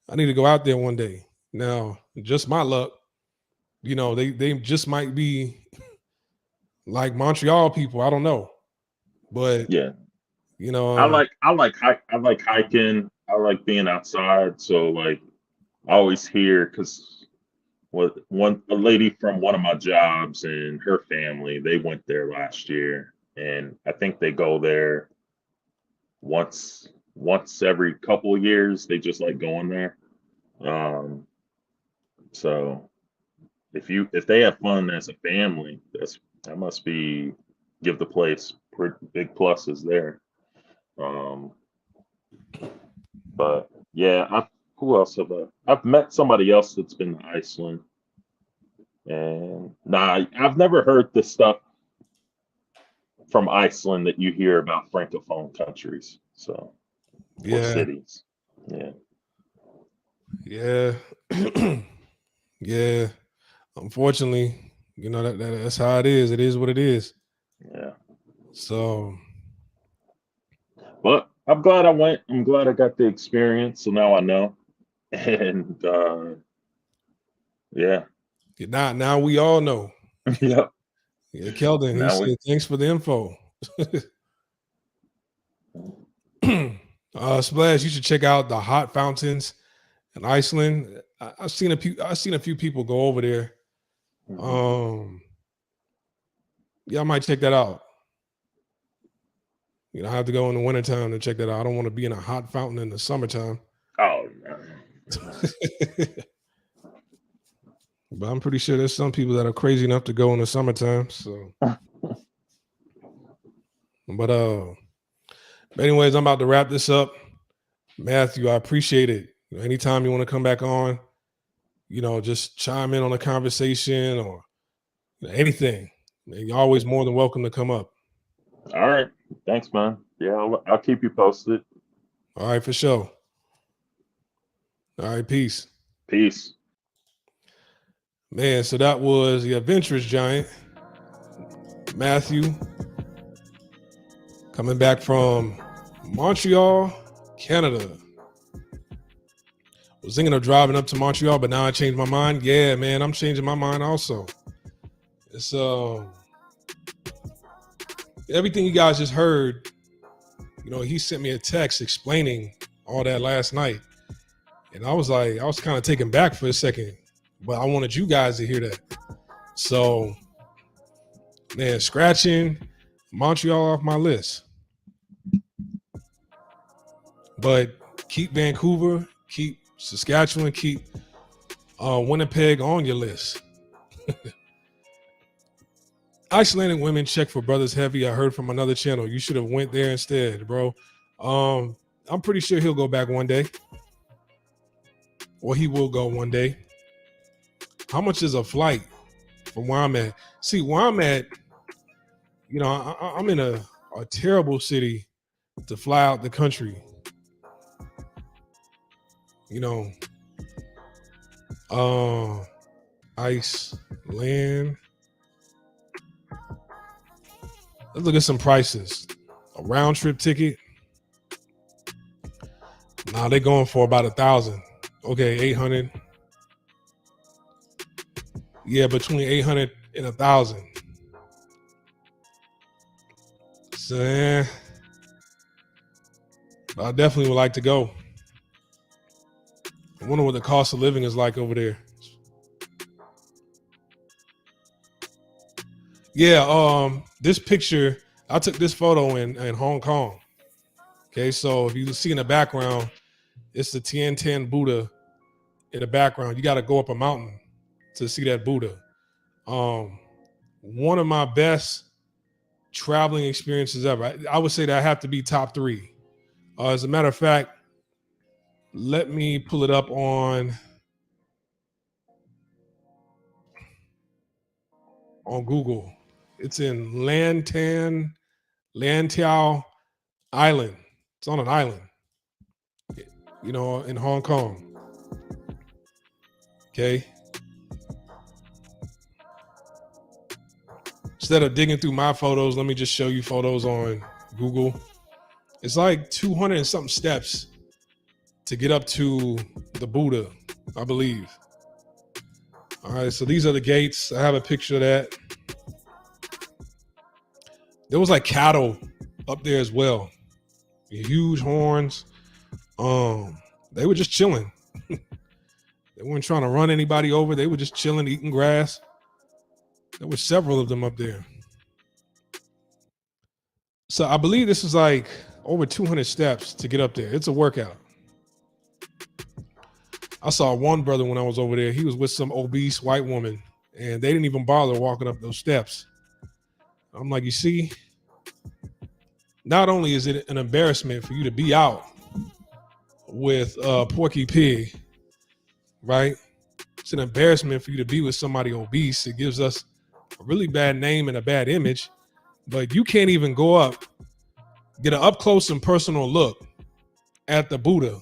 I need to go out there one day. Now, just my luck, they just might be like Montreal people. I don't know, but Yeah. you know, I like hiking. I like being outside. So like I always hear because a lady from one of my jobs and her family, they went there last year, and I think they go there once every couple of years. They just like going there. Um, so if they have fun as a family, that must be give the place pretty big pluses there. Um, but yeah, who else have I've met somebody else that's been to Iceland, and nah, I've never heard the stuff from Iceland that you hear about francophone countries, so or yeah, cities. Yeah, yeah, yeah. Unfortunately, that's how it is. It is what it is. yeah. So But I'm glad I went. I'm glad I got the experience, so now I know. And yeah, now we all know. yeah. Yeah, Keldon, he Now we. said thanks for the info. Splash, you should check out the hot fountains in Iceland. I've seen a few people go over there. Mhm. Um, yeah, I might check that out. I have to go in the wintertime to check that out. I don't want to be in a hot fountain in the summertime. Oh no, no. But I'm pretty sure there's some people that are crazy enough to go in the summertime. So, but anyways, I'm about to wrap this up. Matthew, I appreciate it. Anytime you want to come back on, just chime in on a conversation or anything. You're always more than welcome to come up. All right, thanks, man. Yeah, I'll keep you posted. All right, for sure. All right, peace. Peace. Man, so that was the adventurous giant, Matthew, coming back from Montreal, Canada. Was thinking of driving up to Montreal, but now I changed my mind. Yeah, man, I'm changing my mind also. It's everything you guys just heard. He sent me a text explaining all that last night, and I was kind of taken back for a second, but I wanted you guys to hear that. So, man, scratching Montreal off my list, but keep Vancouver, keep Saskatchewan, keep Winnipeg on your list. Icelandic women check for brothers heavy. I heard from another channel. You should have went there instead, bro. I'm pretty sure he'll go back one day. Or he will go one day. How much is a flight from where I'm at? See, where I'm at, I'm in a terrible city to fly out the country. Iceland. Let's look at some prices. A round trip ticket. Nah, they're going for about 1,000. Okay, 800. Yeah, between 800 and 1,000. So, I definitely would like to go. I wonder what the cost of living is like over there. Yeah, this picture, I took this photo in Hong Kong. Okay, so if you see in the background, it's the Tian Tan Buddha in the background. You got to go up a mountain to see that Buddha. One of my best traveling experiences ever. I would say that I have to be top 3. As a matter of fact, let me pull it up on. on Google. It's in Lantau Island. It's on an island, in Hong Kong. Okay. Instead of digging through my photos, let me just show you photos on Google. It's like 200 and something steps to get up to the Buddha, I believe. All right, so these are the gates. I have a picture of that. There was like cattle up there as well. Huge horns. They were just chilling. They weren't trying to run anybody over. They were just chilling, eating grass. There were several of them up there. So I believe this is like over 200 steps to get up there. It's a workout. I saw one brother when I was over there. He was with some obese white woman, and they didn't even bother walking up those steps. I'm like, you see, not only is it an embarrassment for you to be out with Porky Pig, right? It's an embarrassment for you to be with somebody obese. It gives us a really bad name and a bad image, but you can't even go up, get an up close and personal look at the Buddha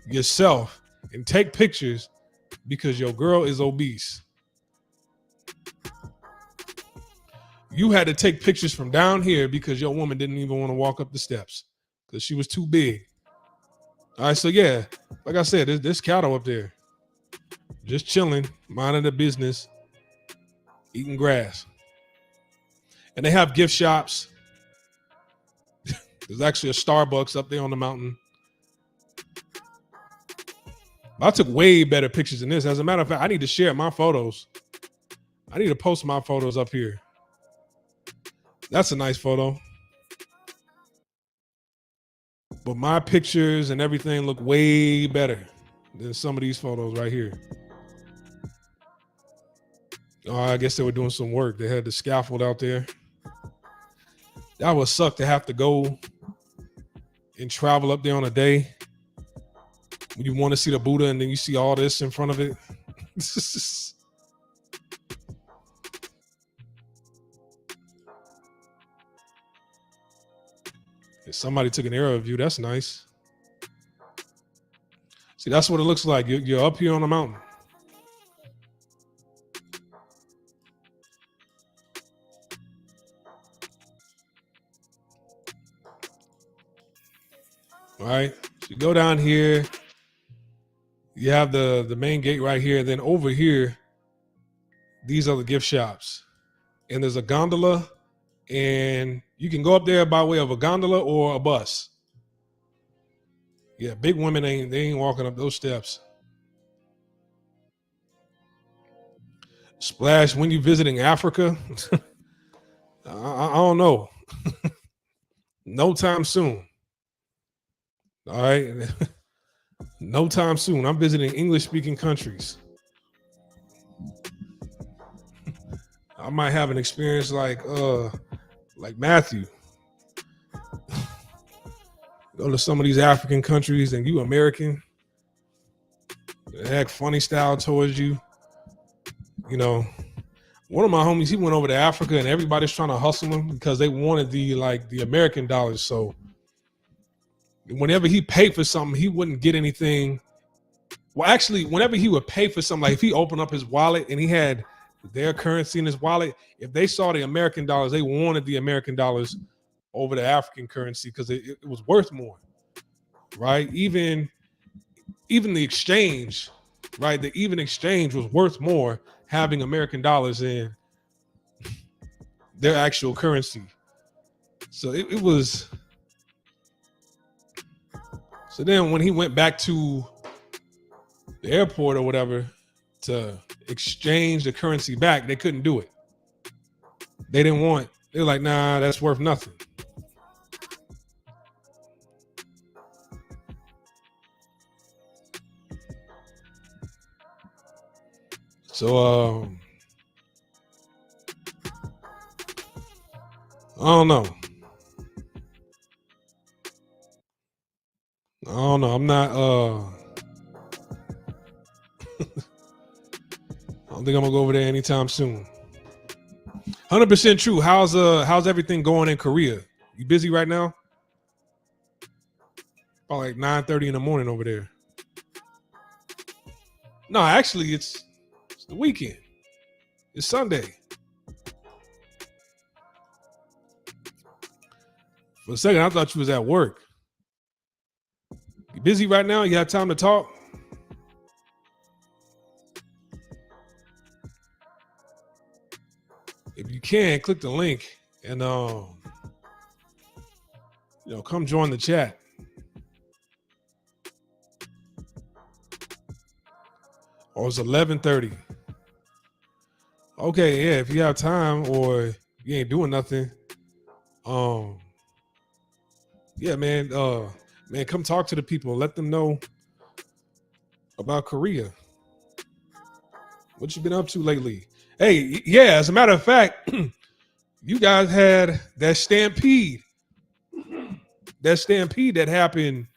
yourself and take pictures because your girl is obese. You had to take pictures from down here because your woman didn't even want to walk up the steps because she was too big. All right, so yeah, like I said, there's cattle up there just chilling, minding their business, eating grass. And they have gift shops. There's actually a Starbucks up there on the mountain. I took way better pictures than this. As a matter of fact, I need to share my photos. I need to post my photos up here. That's a nice photo. But my pictures and everything look way better than some of these photos right here. Oh, I guess they were doing some work. They had the scaffold out there. That would suck to have to go and travel up there on a day when you want to see the Buddha and then you see all this in front of it. If somebody took an aerial view, that's nice. See, that's what it looks like. You're up here on the mountain. All right. So you go down here. You have the main gate right here. Then over here, these are the gift shops. And there's a gondola. And you can go up there by way of a gondola or a bus. Yeah, big women ain't walking up those steps. Splash, when you visiting Africa? I don't know. No time soon. All right. No time soon. I'm visiting English-speaking countries. I might have an experience like Matthew. Go to some of these African countries and you American. They act funny style towards you. You know, one of my homies, he went over to Africa and everybody's trying to hustle him because they wanted the American dollars. So whenever he paid for something, he wouldn't get anything. Well, actually, whenever he would pay for something, like if he opened up his wallet and he had their currency in his wallet, if they saw the American dollars, they wanted the American dollars over the African currency because it was worth more, right? Even the exchange, right? The even exchange was worth more having American dollars in their actual currency. So it was. So then when he went back to the airport or whatever to exchange the currency back, they couldn't do it. They didn't want, they were like, nah, that's worth nothing. So I don't know. I'm not I don't think I'm gonna go over there anytime soon. 100% true. How's everything going in Korea? You busy right now? About like 9:30 in the morning over there. No, actually, it's the weekend. It's Sunday. For a second, I thought you was at work. You busy right now? You have time to talk? If you can, click the link and come join the chat. Or it's 11:30. Okay, yeah. If you have time or you ain't doing nothing, um, yeah, man. Man, come talk to the people. Let them know about Korea. What you been up to lately? Hey, yeah. As a matter of fact, you guys had that stampede. That stampede that happened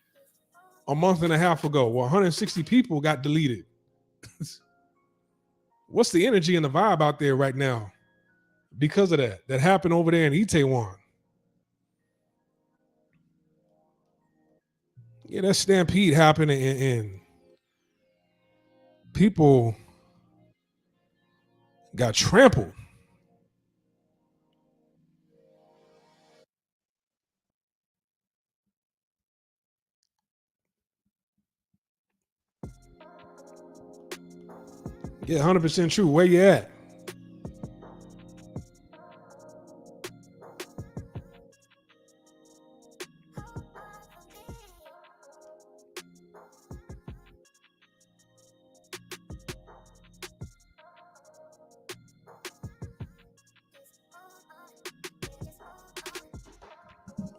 a month and a half ago. Well, 160 people got deleted. What's the energy and the vibe out there right now because of that? That happened over there in Itaewon. Yeah, that stampede happened and people got trampled. Yeah, 100% true. Where you at?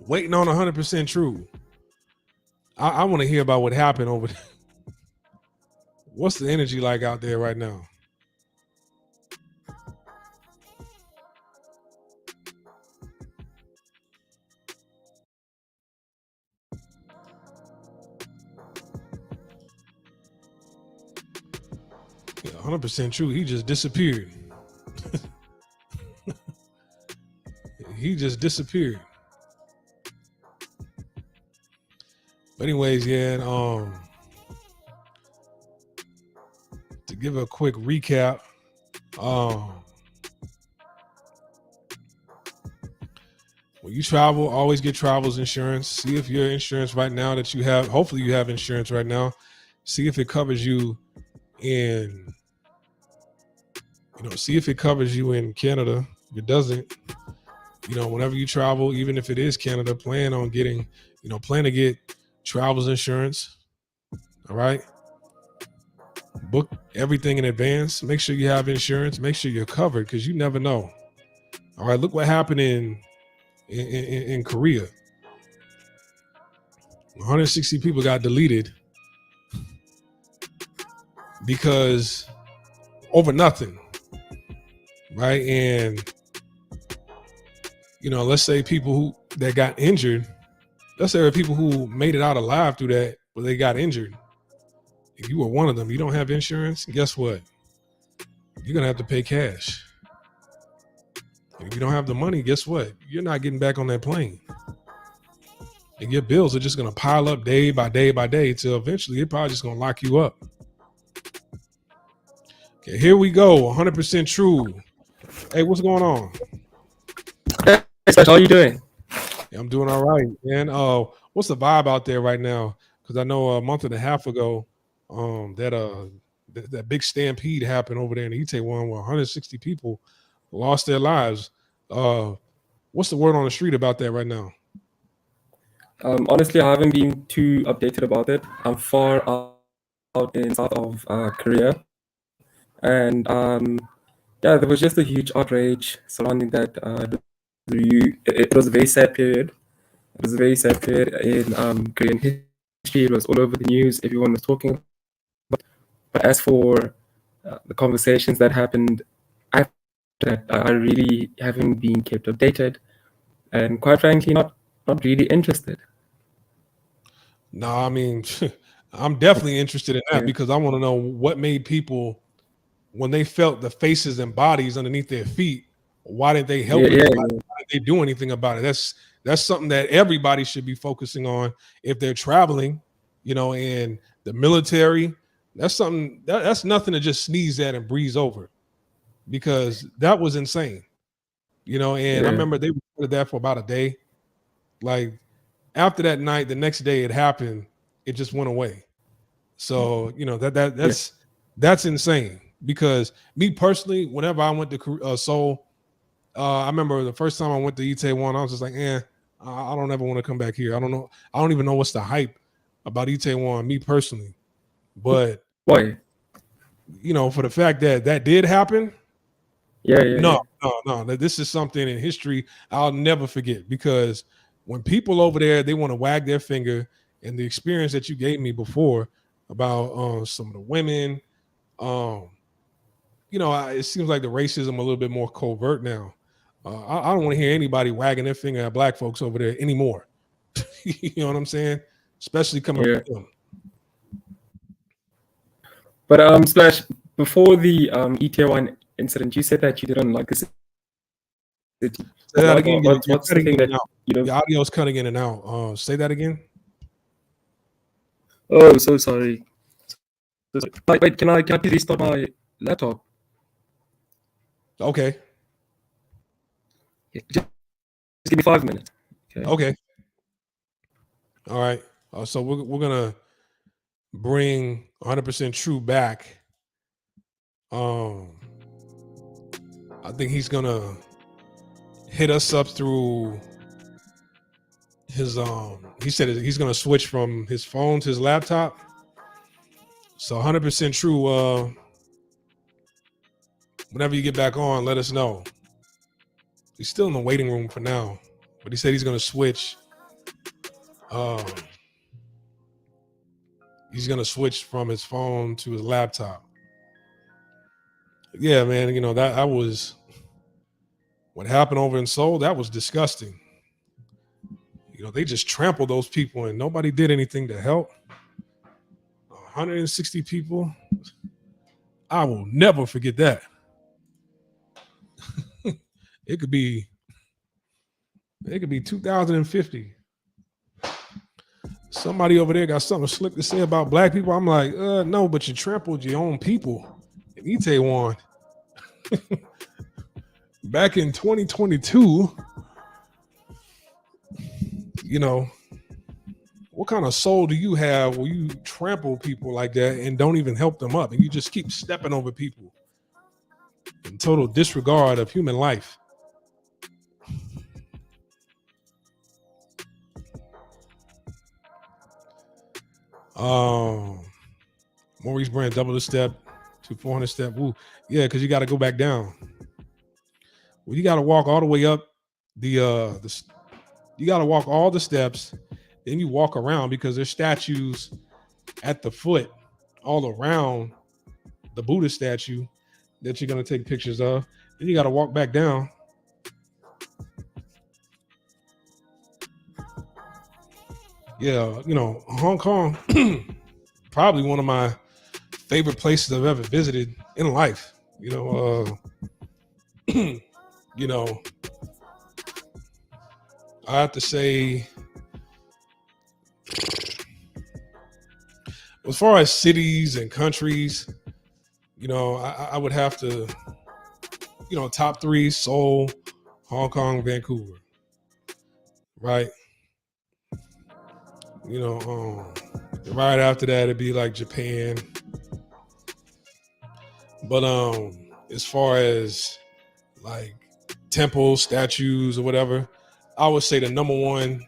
Waiting on 100% true. I want to hear about what happened over there. What's the energy like out there right now? Yeah, 100% true. He just disappeared. He just disappeared. But anyways, yeah, and, to give a quick recap, um, when you travel, always get travel's insurance. See if your insurance right now that you have, hopefully you have insurance right now. See if it covers you in, see if it covers you in Canada. If it doesn't, whenever you travel, even if it is Canada, plan on getting, plan to get travel's insurance. All right. Book everything in advance. Make sure you have insurance. Make sure you're covered because you never know. All right. Look what happened in Korea. 160 people got deleted because over nothing. Right. And, let's say people that got injured, let's say there are people who made it out alive through that, but they got injured. If you were one of them, you don't have insurance, guess what? You're going to have to pay cash. If you don't have the money, guess what? You're not getting back on that plane. And your bills are just going to pile up day by day by day till eventually it's probably just going to lock you up. Okay, here we go. 100% true. Hey, what's going on? Hey, Special, how are you doing? Yeah, I'm doing all right. And what's the vibe out there right now? Because I know a month and a half ago, that big stampede happened over there in Itaewon where 160 people lost their lives. What's the word on the street about that right now? Honestly, I haven't been too updated about it. I'm far out in south of Korea, and yeah, there was just a huge outrage surrounding that. It was a very sad period. It was a very sad period in Korean history. It was all over the news. Everyone was talking about it. But as for the conversations that happened after that, I really haven't been kept updated, and quite frankly, not really interested. No, I mean, I'm definitely interested in that Yeah. because I want to know what made people, when they felt the faces and bodies underneath their feet, Why didn't they help Yeah, anybody? yeah, Why didn't they do anything about it? That's something that everybody should be focusing on if they're traveling, and the military. That's something that's nothing to just sneeze at and breeze over, because that was insane. And I yeah, remember they recorded that for about a day. Like after that night, the next day it happened, it just went away. So yeah. that's insane. Because me personally, whenever I went to Seoul, I remember the first time I went to Itaewon, I was just like, I don't ever want to come back here. I don't know. I don't even know what's the hype about Itaewon, me personally. But Why? for the fact that that did happen, Yeah, yeah, yeah. no, no, no. This is something in history I'll never forget, because when people over there, they want to wag their finger, and the experience that you gave me before about some of the women, um, it seems like the racism a little bit more covert now. I don't want to hear anybody wagging their finger at black folks over there anymore. You know what I'm saying? Especially coming Yeah. from them. But Splash, before the ETA1 incident, you said that you didn't like the city. Say that again. You're What's the cutting thing in that and out. you don't? Your audio's cutting in and out. Say that again. Oh, so sorry. So sorry. Wait, can I please restart my laptop? Okay. Yeah, just give me 5 minutes. Okay. Okay. All right. So we're gonna bring 100% True back. I think he's gonna hit us up through his he said he's gonna switch from his phone to his laptop. So 100% True, whenever you get back on, let us know. He's still in the waiting room for now, but he said he's gonna switch. He's gonna switch from his phone to his laptop. Yeah, man, that was what happened over in Seoul. That was disgusting. They just trampled those people and nobody did anything to help. 160 people. I will never forget that. It could be 2050. Somebody over there got something slick to say about black people. I'm like, no, but you trampled your own people in Itaewon. Back in 2022, what kind of soul do you have where you trample people like that and don't even help them up, and you just keep stepping over people in total disregard of human life? Maurice Brand double the step to 400 step. Woo. Yeah, because you got to go back down. Well, you got to walk all the way up you got to walk all the steps, then you walk around, because there's statues at the foot all around the Buddha statue that you're going to take pictures of. Then you got to walk back down. Yeah, Hong Kong, probably one of my favorite places I've ever visited in life. I have to say, as far as cities and countries, I would have to, top three: Seoul, Hong Kong, Vancouver. Right. Right after that, it'd be like Japan. But as far as like temples, statues, or whatever, I would say the number one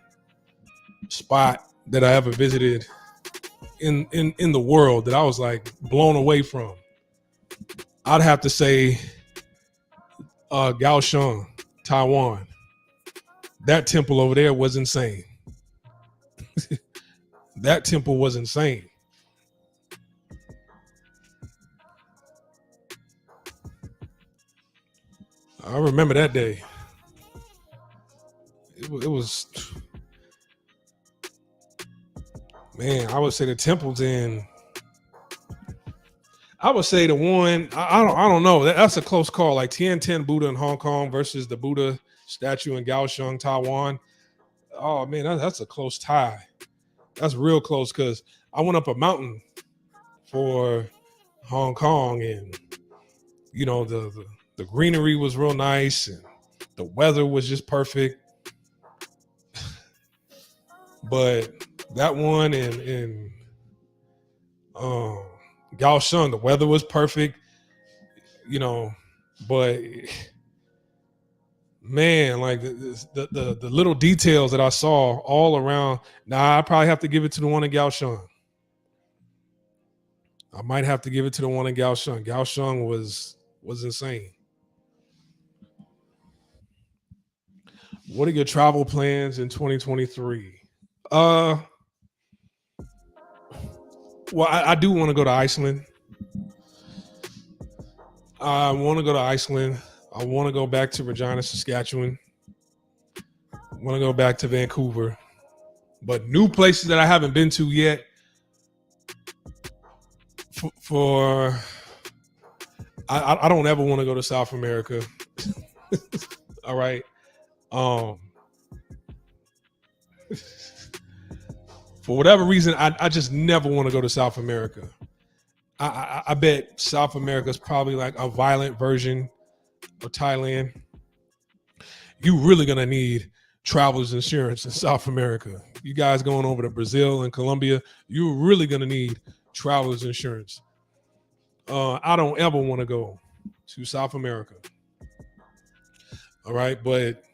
spot that I ever visited in the world that I was like blown away from, I'd have to say Kaohsiung, Taiwan. That temple over there was insane. That temple was insane. I remember that day. It was, man, I would say the temples in, I would say the one I don't know. That's a close call. Like Tiananmen Buddha in Hong Kong versus the Buddha statue in Kaohsiung, Taiwan. Oh man, that's a close tie. That's real close because I went up a mountain for Hong Kong, and you know the greenery was real nice, and the weather was just perfect. But that one in Kaohsiung, the weather was perfect, you know. But man, like the little details that I saw all around. Now I probably have to give it to the one in Kaohsiung. I might have to give it to the one in Kaohsiung. Kaohsiung was insane. What are your travel plans in 2023? Well, I do want to go to Iceland. I want to go to Iceland. I want to go back to Regina, Saskatchewan. I want to go back to Vancouver. But new places that I haven't been to yet. I don't ever want to go to South America. All right. For whatever reason, I just never want to go to South America. I bet South America is probably like a violent version of Thailand. You really gonna need travelers insurance in South America. You guys going over to Brazil and Colombia, you're really gonna need travelers insurance. I don't ever want to go to South America. All right, but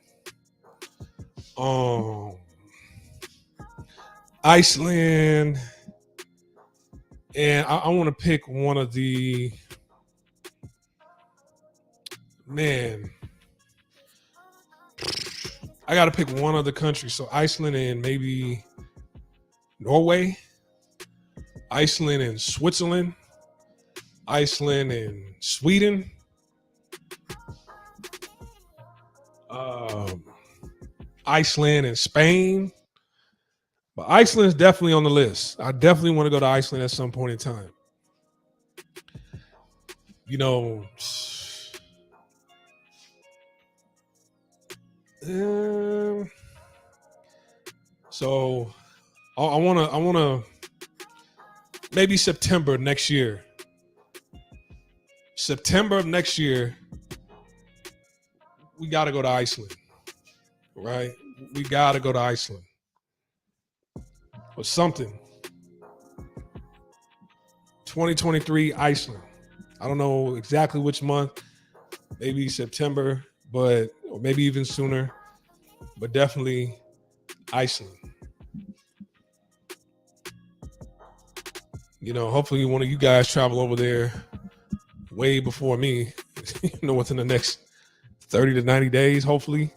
Iceland, and I want to pick one of the I got to pick one of the countries. So Iceland and maybe Norway, Iceland and Switzerland, Iceland and Sweden, Iceland and Spain. But Iceland is definitely on the list. I definitely want to go to Iceland at some point in time. You know, so I want to maybe September next year. September of next year, we got to go to Iceland, right? We got to go to Iceland or something. 2023 Iceland. I don't know exactly which month, maybe September, but or maybe even sooner, but definitely Iceland. You know, hopefully one of you guys travel over there way before me, you know, within the next 30 to 90 days, hopefully,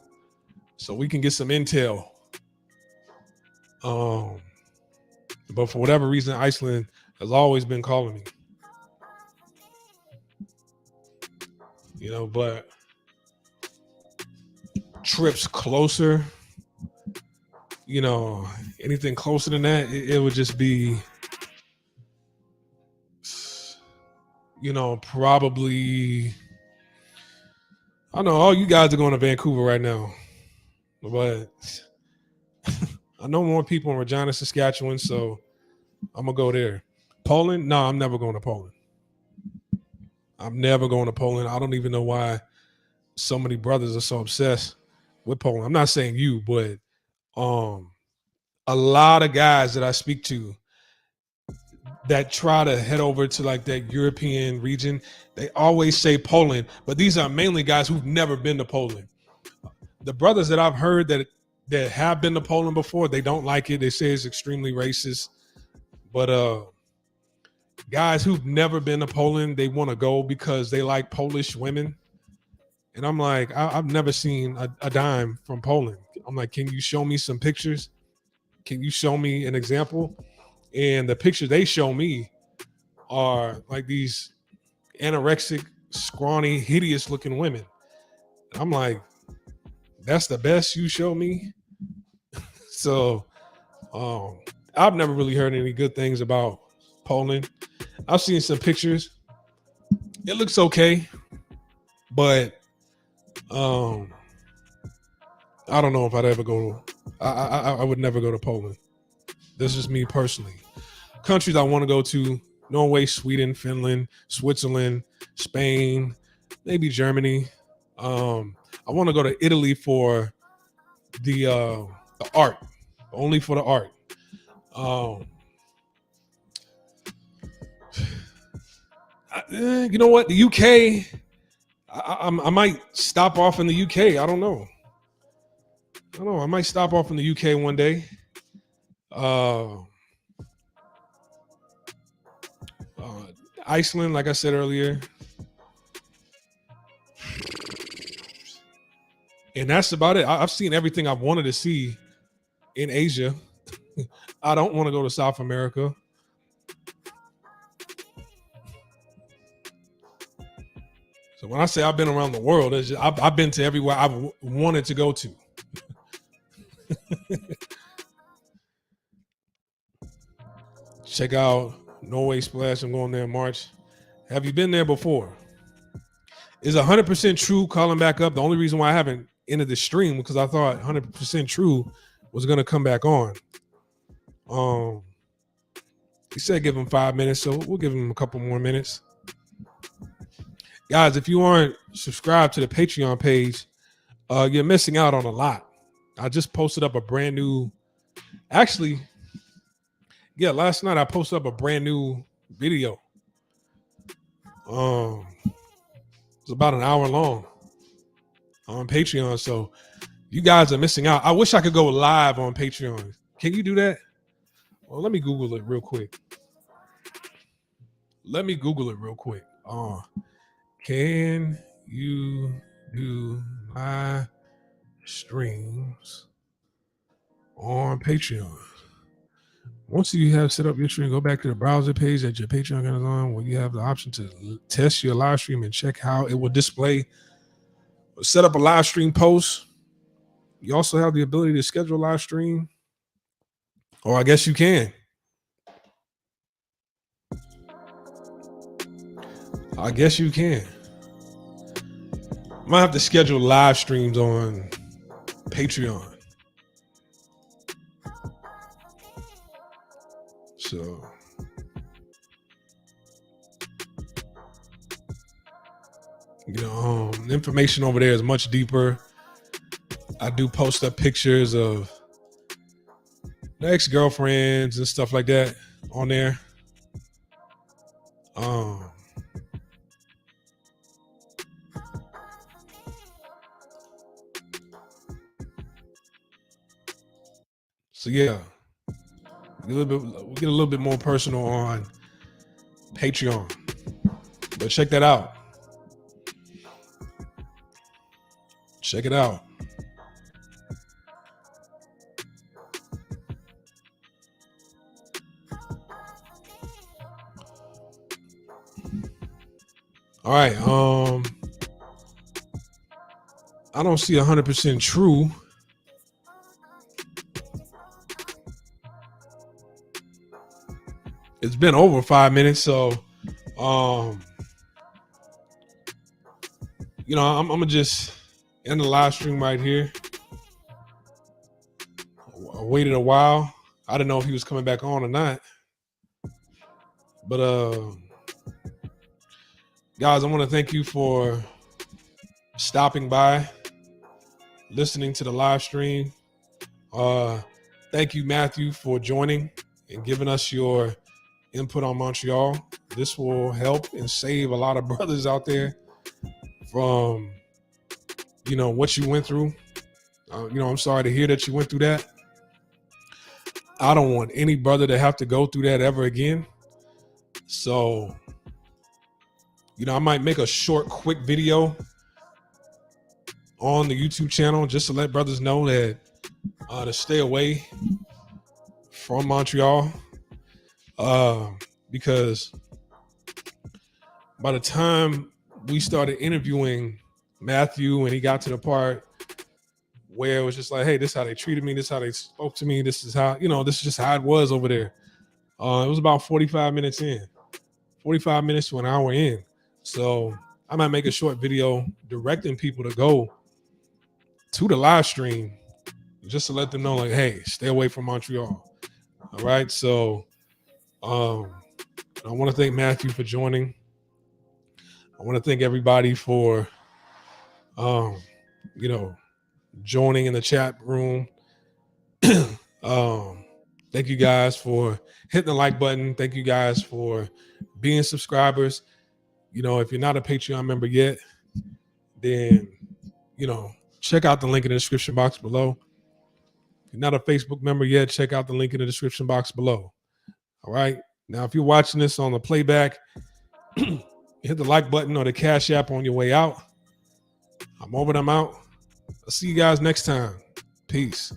so we can get some intel. But for whatever reason, Iceland has always been calling me. You know, but trips closer, you know, anything closer than that, it would just be, you know, probably, I know all you guys are going to Vancouver right now, but I know more people in Regina, Saskatchewan, so I'm going to go there. Poland? No, I'm never going to Poland. I'm never going to Poland. I don't even know why so many brothers are so obsessed with Poland. I'm not saying you, but a lot of guys that I speak to that try to head over to like that European region, they always say Poland, but these are mainly guys who've never been to Poland. The brothers that I've heard that have been to Poland before, they don't like it. They say it's extremely racist. But guys who've never been to Poland, they want to go because they like Polish women. And I'm like, I've never seen a dime from Poland. I'm like, can you show me some pictures? Can you show me an example? And the pictures they show me are like these anorexic, scrawny, hideous looking women. I'm like, that's the best you show me? So I've never really heard any good things about Poland. I've seen some pictures. It looks okay, but I don't know if I'd ever go. I would never go to Poland. This is me personally. Countries I want to go to: Norway, Sweden, Finland, Switzerland, Spain, maybe Germany. I want to go to Italy for the art, only for the art. You know what? The UK. I might stop off in the UK. I don't know. I might stop off in the UK one day. Iceland, like I said earlier. And that's about it. I've seen everything I've wanted to see in Asia. I don't want to go to South America. So when I say I've been around the world, I've been to everywhere I've wanted to go to. Check out Norway Splash. I'm going there in March. Have you been there before? Is 100% true calling back up? The only reason why I haven't ended the stream because I thought 100% true was going to come back on. He said give him 5 minutes, so we'll give him a couple more minutes. Guys, if you aren't subscribed to the Patreon page, you're missing out on a lot. I just posted up a brand new, actually, last night I posted up a brand new video. It's about an hour long on Patreon, so you guys are missing out. I wish I could go live on Patreon. Can you do that? Well, let me Google it real quick. Can you do my streams on Patreon? Once you have set up your stream, go back to the browser page that your Patreon account is on, where you have the option to test your live stream and check how it will display. Set up a live stream post. You also have the ability to schedule a live stream, or I guess you can. I might have to schedule live streams on Patreon. So information over there is much deeper. I do post up pictures of ex-girlfriends and stuff like that on there. So yeah, we'll get a little bit more personal on Patreon, but check that out. Check it out. All right. I don't see 100% true. It's been over 5 minutes, so I'm gonna just end the live stream right here. I waited a while. I didn't know if he was coming back on or not. But guys, I want to thank you for stopping by, listening to the live stream. Thank you, Matthew, for joining and giving us your input on Montreal. This will help and save a lot of brothers out there from, what you went through. I'm sorry to hear that you went through that. I don't want any brother to have to go through that ever again. So, I might make a short, quick video on the YouTube channel just to let brothers know that to stay away from Montreal. Because by the time we started interviewing Matthew and he got to the part where it was just like, hey, this is how they treated me, this is how they spoke to me, this is how, this is just how it was over there. It was about 45 minutes in, 45 minutes to an hour in. So I might make a short video directing people to go to the live stream just to let them know, like, hey, stay away from Montreal. All right. So I want to thank Matthew for joining. I want to thank everybody for joining in the chat room. Thank you guys for hitting the like button. Thank you guys for being subscribers. If you're not a Patreon member yet, then check out the link in the description box below. If you're not a Facebook member yet, check out the link in the description box below. All right. Now, if you're watching this on the playback, hit the like button or the Cash App on your way out. I'm over and I'm out. I'll see you guys next time. Peace.